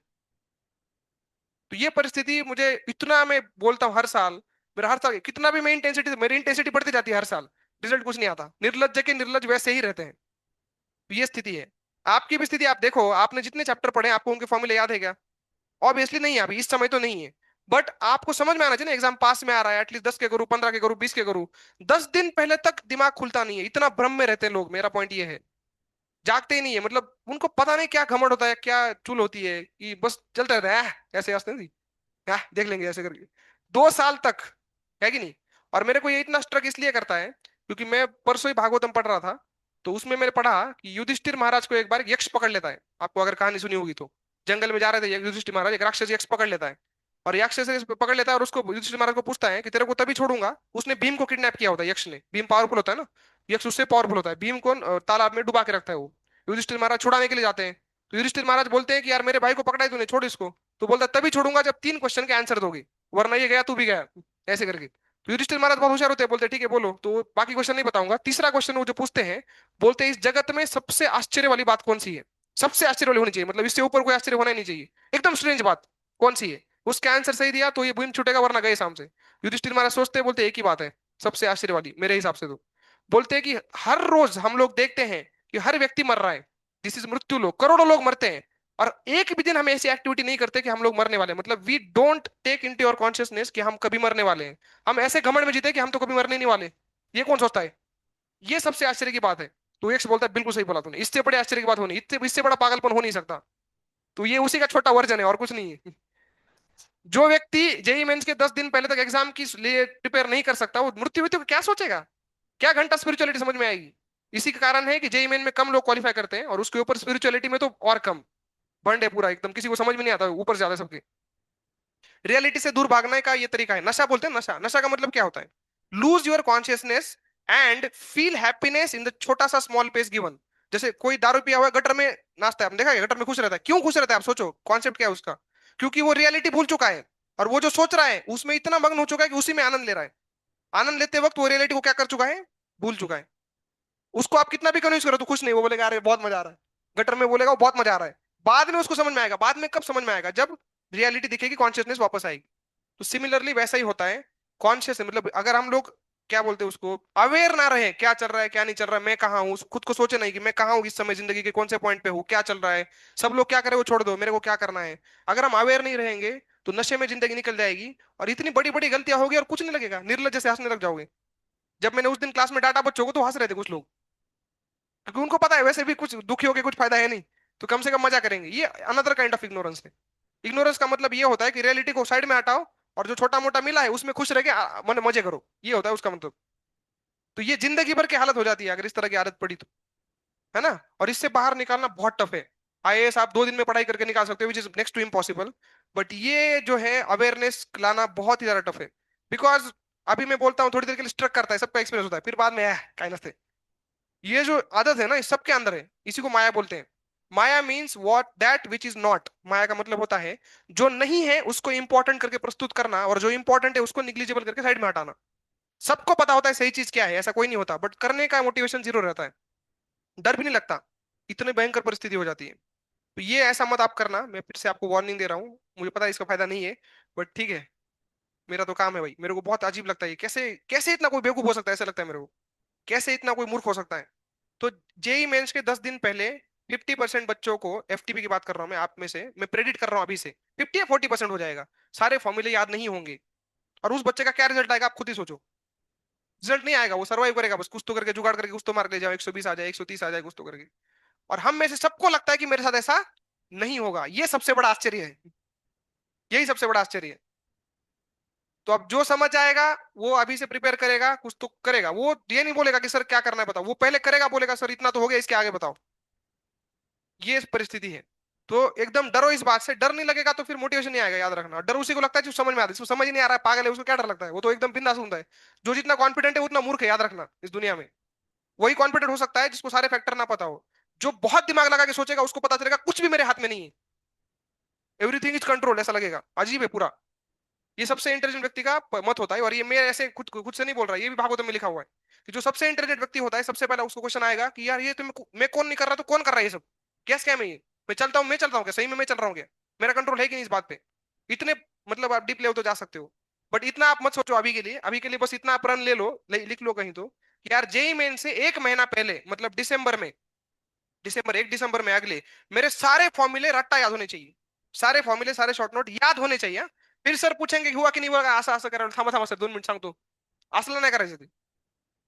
तो ये परिस्थिति मुझे, इतना मैं बोलता हूँ हर साल, मेरा हर साल कितना भी मैं इंटेंसिटी, मेरी इंटेंसिटी बढ़ती जाती है हर साल, रिजल्ट कुछ नहीं आता, निर्लज्ज के निर्लज्ज वैसे ही रहते हैं। तो ये स्थिति है। आपकी भी स्थिति आप देखो, आपने जितने चैप्टर पढ़े, आपको उनके फॉर्मूले याद है क्या? ऑब्वियसली नहीं है, अभी इस समय तो नहीं है। बट आपको समझ में आना चाहिए ना, एग्जाम पास में आ रहा है, एटलीस्ट 10 के करूँ, 15 के करूँ, 20 के करूँ। 10 दिन पहले तक दिमाग खुलता नहीं है, इतना भ्रम में रहते हैं लोग, मेरा पॉइंट ये है। जागते ही नहीं है, मतलब उनको पता नहीं क्या घमंड होता है, क्या चुल होती है, कि बस चलता रहता है, ऐसे हंसते नहीं, देख लेंगे ऐसे करके, 2 साल तक, है कि नहीं? और मेरे को ये इतना स्ट्रक इसलिए करता है, क्योंकि मैं परसों ही भागवतम पढ़ रहा था, तो उसमें मैंने पढ़ा कि युधिष्ठिर महाराज को एक बार एक यक्ष पकड़ लेता है, आपको अगर कहानी सुनी होगी तो। जंगल में जा रहे थे युधिष्ठिर महाराज, एक राक्षस यक्ष पकड़ लेता है, और राक्षस पकड़ लेता है, और उसको युधिष्ठिर महाराज को पूछता है कि तेरे को तभी छोड़ूंगा, उसने भीम को किडनैप किया होता है, यक्ष ने। भीम पावरफुल होता है ना, यक्ष उससे पावरफुल होता है, भीम को तालाब में डुबा के रखता है वो। युधिष्ठिर महाराज छुड़ाने के लिए जाते हैं, तो युधिष्ठिर महाराज बोलते हैं कि यार मेरे भाई को पकड़ा है तूने, छोड़ इसको। तो बोलता है तभी छोड़ूंगा जब 3 क्वेश्चन के आंसर दोगे, वरना ये गया तू भी गया, ऐसे करके। तो युधिष्ठिर महाराज बहुत होशियार होते हैं, बोलते हैं ठीक है बोलो, तो बाकी क्वेश्चन नहीं बताऊंगा। तीसरा क्वेश्चन वो जो पूछते हैं, बोलते हैं इस जगत में सबसे आश्चर्य वाली बात कौन सी है? सबसे आश्चर्य वाली होनी चाहिए, मतलब इससे ऊपर कोई आश्चर्य होना ही नहीं चाहिए, एकदम स्ट्रेंज बात कौन सी है? उसके आंसर सही दिया तो ये भीम छूटेगा, वरना गए शाम से। युधिष्ठिर महाराज सोचते हैं, बोलते एक ही बात है सबसे आश्चर्य वाली मेरे हिसाब से तो। बोलते हैं कि हर रोज हम लोग देखते हैं कि हर व्यक्ति मर रहा है, दिस इज मृत्यु लोग, करोड़ों लोग मरते हैं, और एक भी दिन हम ऐसी एक्टिविटी नहीं करते कि हम लोग मरने वाले हैं, मतलब we don't take into your consciousness कि हम कभी मरने वाले हैं। हम ऐसे घमंड में जीते कि हम तो कभी मरने नहीं वाले, ये कौन सोचता है? ये सबसे आश्चर्य की बात है। तो एक बोलता है बिल्कुल सही बोला तूने, इससे बड़े आश्चर्य की बात होनी, इससे इससे बड़ा पागलपन हो नहीं सकता। तो ये उसी का छोटा वर्जन है और कुछ नहीं है। जो व्यक्ति जेई मेंस के 10 दिन पहले तक एग्जाम की लिए प्रिपेयर नहीं कर सकता, वो मृत्यु मृत्यु को क्या सोचेगा? क्या घंटा स्पिरिचुअलिटी समझ में आएगी? इसी के कारण है कि जेई मेन में कम लोग क्वालिफाई करते हैं, और उसके ऊपर स्पिरिचुअलिटी में तो और कम, बंड है पूरा एकदम, किसी को समझ में नहीं आता, ऊपर से ज्यादा सबके। रियलिटी से दूर भागने का ये तरीका है, नशा बोलते हैं। नशा, नशा का मतलब क्या होता है? Lose your consciousness and feel happiness in the छोटा सा स्मॉल पेस गिवन। जैसे कोई दारू पिया हुआ है, गटर में नाचता है, आपने देखा है गटर में खुश रहता है, क्यों खुश रहता है? आप सोचो कॉन्सेप्ट क्या है उसका। क्योंकि वो रियलिटी भूल चुका है, और वो जो सोच रहा है उसमें इतना मग्न हो चुका है कि उसी में आनंद ले रहा है। आनंद लेते वक्त वो रियलिटी को क्या कर चुका है? भूल चुका है। उसको आप कितना भी कन्विंस करो तो खुश नहीं, वो बोलेगा अरे बहुत मजा आ रहा है, गटर में बोलेगा वो बहुत मजा आ रहा है। बाद में उसको समझ में आएगा, बाद में कब समझ में आएगा? जब रियलिटी दिखेगी, कॉन्शियसनेस वापस आएगी। तो सिमिलरली वैसा ही होता है। कॉन्शियस मतलब अगर हम लोग, क्या बोलते हैं उसको, अवेयर ना रहे क्या चल रहा है क्या नहीं चल रहा है, मैं कहाँ हूँ, खुद को सोचे नहीं कि मैं कहाँ हूँ इस समय, जिंदगी के कौन से पॉइंट पे हूँ, क्या चल रहा है, सब लोग क्या करे वो छोड़ दो, मेरे को क्या करना है। अगर हम अवेयर नहीं रहेंगे तो नशे में जिंदगी निकल जाएगी, और इतनी बड़ी बड़ी गलतियां होगी और कुछ नहीं लगेगा, निर्लज जैसे हंसने लग जाओगे। जब मैंने उस दिन क्लास में डांटा बच्चों को तो हंस रहे थे कुछ लोग, क्योंकि उनको पता है वैसे भी कुछ दुखी होके कुछ फायदा है नहीं, तो कम से कम मजा करेंगे। ये अनदर काइंड ऑफ इग्नोरेंस है। इग्नोरेंस का मतलब ये होता है कि रियलिटी को साइड में हटाओ, और जो छोटा मोटा मिला है उसमें खुश रह के मन मजे करो, ये होता है उसका मतलब। तो ये जिंदगी भर की हालत हो जाती है अगर इस तरह की आदत पड़ी तो, है ना? और इससे बाहर निकालना बहुत टफ है। आईएएस आप 2 दिन में पढ़ाई करके निकाल सकते हो, which is next to impossible. But ये जो है अवेयरनेस लाना बहुत ही ज्यादा टफ है। बिकॉज अभी मैं बोलता हूँ थोड़ी देर के लिए स्ट्रक करता है, सबका एक्सपीरियंस होता है, फिर बाद में काइंड। ये जो आदत है ना, इस सबके अंदर है, इसी को माया बोलते हैं। माया means what that which is not. माया का मतलब होता है जो नहीं है उसको इंपॉर्टेंट करके प्रस्तुत करना, और जो इंपॉर्टेंट है उसको निग्लिजिबल करके साइड में हटाना। सबको पता होता है सही चीज क्या है, ऐसा कोई नहीं होता, बट करने का मोटिवेशन जीरो रहता है, डर भी नहीं लगता, इतनी भयंकर परिस्थिति हो जाती है। तो ये ऐसा मत आप करना, मैं फिर से आपको वार्निंग दे रहा हूँ, मुझे पता है इसका फायदा नहीं है, बट ठीक है। मेरा तो काम है भाई, मेरे को बहुत अजीब लगता है ये, कैसे कैसे इतना कोई बेवकूफ हो सकता है, ऐसा लगता है मेरे को, कैसे इतना कोई मूर्ख हो सकता है। तो जेई मेंस के 10 दिन पहले 50% बच्चों को, एफटीपी की बात कर रहा हूँ मैं, आप में से मैं प्रेडिक्ट कर रहा हूँ अभी से 50 या 40% हो जाएगा, सारे फॉर्मूले याद नहीं होंगे। और उस बच्चे का क्या रिजल्ट आएगा आप खुद ही सोचो। रिजल्ट नहीं आएगा, वो सर्वाइव करेगा बस, कुछ तो करके जुगाड़ करके कुछ तो मार्क ले जाओ, 120 आ जाए, 130 आ जाए, कुछ तो करके। और हम में से सबको लगता है कि मेरे साथ ऐसा नहीं होगा, ये सबसे बड़ा आश्चर्य है, यही सबसे बड़ा आश्चर्य है। तो अब जो समझ आएगा वो अभी से प्रिपेयर करेगा, कुछ तो करेगा, वो ये नहीं बोलेगा कि सर क्या करना है बताओ, वो पहले करेगा, बोलेगा सर इतना तो हो गया, इसके आगे बताओ। ये परिस्थिति है। तो एकदम डरो इस बात से, डर नहीं लगेगा तो फिर मोटिवेशन नहीं आएगा, याद रखना। डर उसी को लगता है जो समझ में आता है, जिसको समझ ही नहीं आ रहा है पागल है, उसको क्या डर लगता है, वो तो एकदम बिंदास होता है। जो जितना कॉन्फिडेंट है उतना मूर्ख है, याद रखना इस दुनिया में। वही कॉन्फिडेंट हो सकता है जिसको सारे फैक्टर ना पता हो। जो बहुत दिमाग लगा के सोचेगा उसको पता चलेगा कुछ भी मेरे हाथ में नहीं है, एवरीथिंग इज कंट्रोल, ऐसा लगेगा, अजीब है पूरा। ये सबसे इंटेलिजेंट व्यक्ति का मत होता है, और ये मैं ऐसे खुद खुद से नहीं बोल रहा, ये भी भागवत में लिखा हुआ है कि जो सबसे इंटेलिजेंट व्यक्ति होता है सबसे पहले उसको क्वेश्चन आएगा कि यार ये तो मैं कौन नहीं कर रहा, तो कौन कर रहा है ये सब, क्या स्कैम है ये, मैं चल रहा हूँ क्या, सही में मैं चल रहा हूँ क्या, मेरा कंट्रोल है कि नहीं इस बात पे। इतने मतलब आप डीप लेवल तो जा सकते हो, बट इतना आप मत सोचो अभी के लिए, अभी के लिए बस इतना आप रन ले लो, लिख लो कहीं तो कि यार जेई मेन से 1 महीना पहले, मतलब दिसंबर में, दिसंबर 1 दिसंबर में अगले, मेरे सारे फॉर्मूले रट्टा याद होने चाहिए, सारे फॉर्मूले सारे शॉर्ट नोट याद होने चाहिए, हाँ? फिर सर पूछेंगे कि हुआ कि नहीं हुआ, असं असं करा, थांबा थांबा सर 2 मिनिट सांगतो, असलं नाही करायचं ते।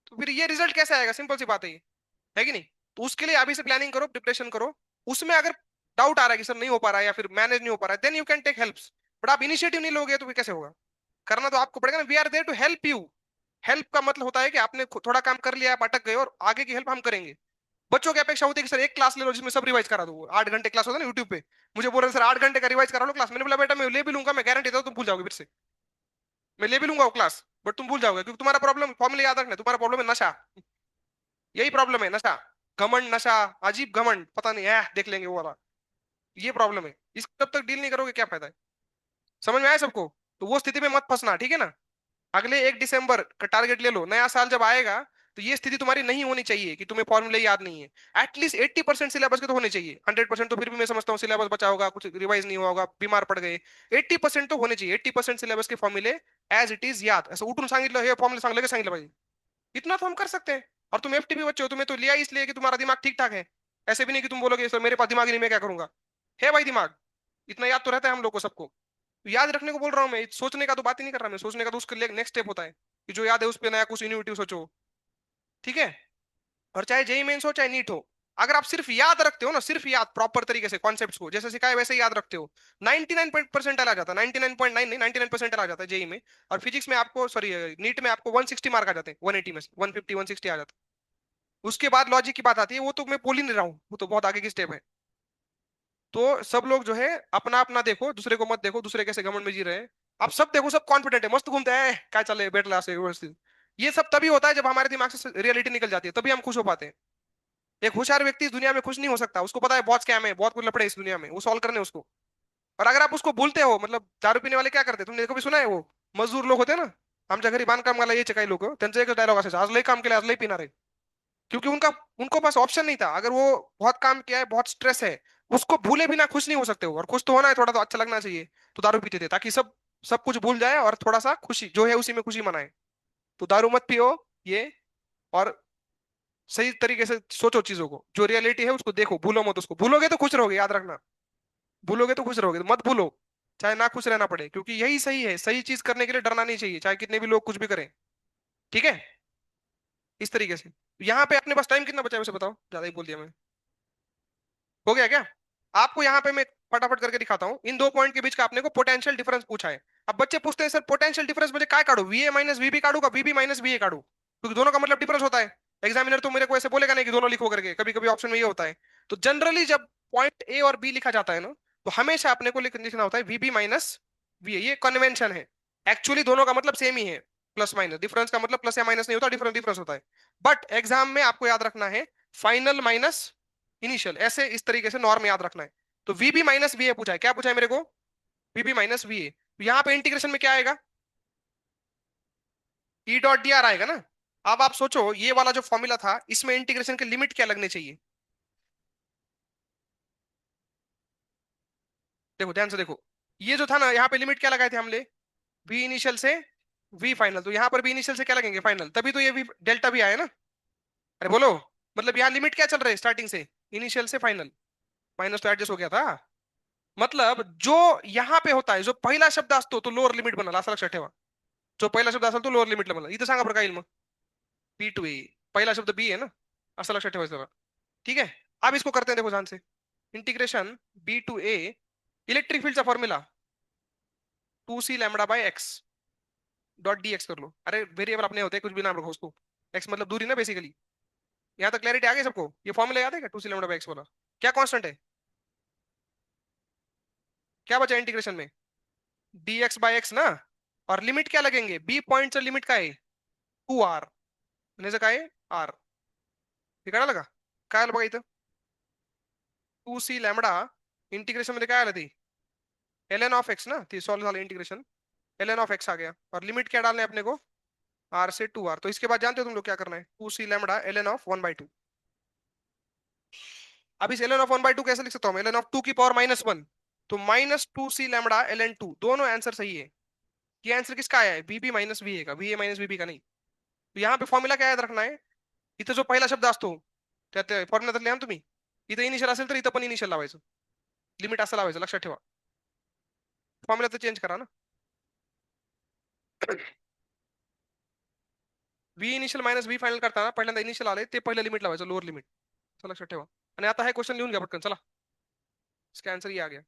तो फिर ये रिजल्ट कैसे आएगा, सिंपल सी बात है ये, है कि नहीं। तो उसके लिए अभी से प्लानिंग करो, प्रिपरेशन करो। उसमें अगर डाउट आ रहा है कि सर नहीं हो पा रहा है या फिर मैनेज नहीं हो पा रहा है, then you can take helps. But आप इनिशिएटिव नहीं लोगे तो फिर कैसे होगा, करना तो आपको पड़ेगा ना, we are there to help you. Help का मतलब होता है कि आपने थोड़ा काम कर लिया, आप अटक गए, और आगे की हेल्प हम करेंगे। बच्चों की अपेक्षा होती है कि सर एक क्लास ले लो जिसमें सब रिवाइज करा दो, 8 घंटे क्लास होता है ना यूट्यूब पे, मुझे बोल रहे सर 8 घंटे का रिवाइज करा लो क्लास, मैंने बोला बेटा मैं ले भी लूंगा, मैं गारंटी देता हूँ तुम भूल जाओगे फिर से, मैं ले भी लूंगा वो क्लास, बट तुम भूल जाओगे, क्योंकि तुम्हारा प्रॉब्लम फॉर्मूले याद रखना है, तुम्हारा प्रॉब्लम है नशा, यही प्रॉब्लम है, नशा, घमंड, नशा, अजीब घमंड, पता नहीं है देख लेंगे वो वाला, ये प्रॉब्लम है। इस जब तक डील नहीं करोगे क्या फायदा है। समझ में आया सबको। तो वो स्थिति में मत फंसना, ठीक है ना। अगले 1 दिसंबर का टारगेट ले लो, नया साल जब आएगा तो ये स्थिति तुम्हारी नहीं होनी चाहिए कि तुम्हें फॉर्मूले याद नहीं है। एटलीस्ट 80% सिलेबस के तो होने चाहिए, 100% तो फिर भी मैं समझता हूँ सिलेबस बचा होगा, कुछ रिवाइज नहीं हुआ होगा, बीमार पड़ गए, 80% तो होने चाहिए, 80% सिलेबस के फॉर्मूले एज इट इज याद, ऐसा उठून सांगितलं हे फॉर्मूले सांगलं की सांगितलं पाहिजे, इतना तो हम कर सकते हैं। और तुम एफटीपी बच्चे हो, तुम्हें तो लिया इसलिए कि तुम्हारा दिमाग ठीक ठाक है, ऐसे भी नहीं कि तुम बोलोगे सर मेरे पास दिमाग ही नहीं, मैं क्या करूंगा, है भाई दिमाग, इतना याद तो रहता है हम लोग को सबको। तो याद रखने को बोल रहा हूँ मैं, सोचने का तो बात ही नहीं कर रहा मैं, सोचने का तो उसके लिए नेक्स्ट स्टेप होता है कि जो याद है उस पर नया कुछ इनोवेटिव सोचो, ठीक है। और चाहे जेई मेंस हो चाहे नीट हो, अगर आप सिर्फ याद रखते हो ना, सिर्फ याद प्रॉपर तरीके से कॉन्सेप्ट्स को जैसे सिखाए वैसे ही याद रखते हो, 99% आ जाता है, 99.9 नहीं 99% आ जाता है जेई में। और फिजिक्स में आपको, सॉरी नीट में आपको 160 मार्क आ जाते हैं, 180 में से 150 160 आ जाता है। उसके बाद लॉजिक की बात आती है, वो तो मैं बोल ही नहीं रहा हूँ, वो तो बहुत आगे की स्टेप है। तो सब लोग जो है अपना अपना देखो, दूसरे को मत देखो, दूसरे कैसे घमंड में जी रहे हैं। आप सब देखो, सब कॉन्फिडेंट है, मस्त घूमते हैं, क्या चले बैठला से व्यवस्थित। ये सब तभी होता है जब हमारे दिमाग से रियलिटी निकल जाती है, तभी हम खुश हो पाते हैं। एक होशियार व्यक्ति इस दुनिया में खुश नहीं हो सकता, उसको पता है बहुत स्कैम है, बहुत कुछ लफड़े हैं इस दुनिया में, वो सॉल्व करने उसको। और अगर आप उसको भूलते हो, मतलब दारू पीने वाले क्या करते हैं, तुमने कभी सुना है, वो मजदूर लोग होते हैं ना, आमच्या घरी बांधकाम मला यायचे काही लोक, त्यांचा एकच डायलॉग असायचा, आज लय काम केलं, आज लय पिणार आहे। क्योंकि उनका उनको पास ऑप्शन नहीं था, अगर वो बहुत काम किया है, बहुत स्ट्रेस है, उसको भूले बिना खुश नहीं हो सकते हो, और खुश तो होना है, थोड़ा तो अच्छा लगना चाहिए, तो दारू पीते थे ताकि सब सब कुछ भूल जाए और थोड़ा सा खुशी जो है उसी में खुशी मनाए। तो दारू मत पियो ये, और सही तरीके से सोचो चीजों को, जो रियलिटी है उसको देखो, भूलो मत उसको, भूलोगे तो खुश रहोगे, याद रखना, भूलोगे तो खुश रहोगे, तो मत भूलो, चाहे ना खुश रहना पड़े, क्योंकि यही सही है, सही चीज करने के लिए डरना नहीं चाहिए, चाहे कितने भी लोग कुछ भी करें, ठीक है। इस तरीके से यहाँ पे अपने पास टाइम कितना बचा है वैसे बताओ, ज्यादा ही बोल दिया मैं, हो गया क्या। आपको यहाँ पे मैं फटाफट करके दिखाता हूँ, इन दो पॉइंट के बीच का आपने को पोटेंशियल डिफरेंस पूछा है। अब बच्चे पूछते हैं सर पोटेंशियल डिफरेंस मुझे क्या काढू, वीए माइनस वीबी काढू का वीबी माइनस वीए काढू, क्योंकि दोनों का मतलब डिफरेंस होता है। एग्जामिनर तो मेरे को ऐसे बोलेगा नहीं कि दोनों लिखो करके, कभी कभी ऑप्शन में ये होता है। तो जनरली जब पॉइंट ए और बी लिखा जाता है ना, तो हमेशा अपने को लिखना होता है वीबी माइनस वीए, ये कन्वेंशन है। एक्चुअली दोनों का मतलब सेम ही है, प्लस माइनस, डिफरेंस का मतलब प्लस या माइनस नहीं होता, डिफरेंस डिफरेंस होता है। बट एग्जाम में आपको याद रखना है फाइनल माइनस इनिशियल, ऐसे इस तरीके से नॉर्म याद रखना है। तो वीबी माइनस वी ए पूछा है, क्या पूछा है मेरे को, वीबी माइनस वी ए। तो यहाँ पे इंटीग्रेशन में क्या आएगा, ई डॉट डी आर आएगा ना। अब आप सोचो ये वाला जो फॉर्मूला था, इसमें इंटीग्रेशन के लिमिट क्या लगने चाहिए, देखो ध्यान से देखो, ये जो था ना यहाँ पे लिमिट क्या लगाए थे हमने, वी इनिशियल से वी फाइनल, तो यहाँ पर वी इनिशियल से क्या लगेंगे, फाइनल, तभी तो ये वी डेल्टा भी आया ना। अरे बोलो, मतलब यहाँ लिमिट क्या चल रहा है स्टार्टिंग से, इनिशियल से फाइनल, माइनस तो एडजस्ट हो गया था। मतलब जो यहाँ पे होता है, जो पहिला शब्द असतो तो लोअर लिमिट बनाला, असं लक्षात ठेवा. जो पहिला शब्द असेल तो लोअर लिमिटला बनला. इथं सांगा बरं काय येईल मग, बी टू ए, पहिला शब्द बी है ना, असं लक्षात ठेवायचं बघा. ठीक है. अब इसको करते हैं देखो ध्यान से. Integration B to A, electric फील्डचा formula 2c λ/x dot D X कर लो. अरे वेरिएबल अपने होते हैं, कुछ भी नाम रखो उसको. एक्स मतलब दूरी ना बेसिकली. यहाँ तक क्लैरिटी आ गई सबको, ये फॉर्मूला याद है क्या 2c λ/x वाला, क्या कांस्टेंट है, क्या बचा इंटीग्रेशन में, dx/x ना. और लिमिट क्या लगेंगे, बी पॉइंटचं लिमिट काय आहे 2r, म्हणजे काय आहे r. हे कळालं का, काय आलं बघा इथं, 2c λ इंटिग्रेशन मध्ये काय आलं ते ln ऑफ x ना, ते सॉल्व झालं इंटीग्रेशन, ln ऑफ x आ गया. और लिमिट क्या डालना है अपने को, r से 2r. तो इसके बाद जानते हो तुम लोग क्या करना है, 2c λ ln ऑफ 1/2. अब इस ln ऑफ 1/2 कैसे लिख सकता हूँ मैं, ln ऑफ 2 की पावर -1, तो -2c λ ln 2, दोनों आंसर सही है. ये आंसर किसका आया है, बीबी माइनस वी ए का, वी ए माइनस बीबी का नहीं. तो यहाँ पे फॉर्म्युला काय याद रखना है, इथं जो पहिला शब्द असतो त्यात फॉर्म्युला लिहा ना तुम्ही, इथं इनिशियल असेल तर इथं पण इनिशियल लावायचं, लिमिट असं लावायचं, लक्षात ठेवा. फॉर्म्युला तर चेंज करा ना. V initial minus V final करताना पहिल्यांदा इनिशियल आले ते पहिलं लिमिट लावायचं, लोअर लिमिट. लक्षात ठेवा. आणि आता हे क्वेश्चन लिहून घ्या पटकन चला, इसका आंसर ये आ गया.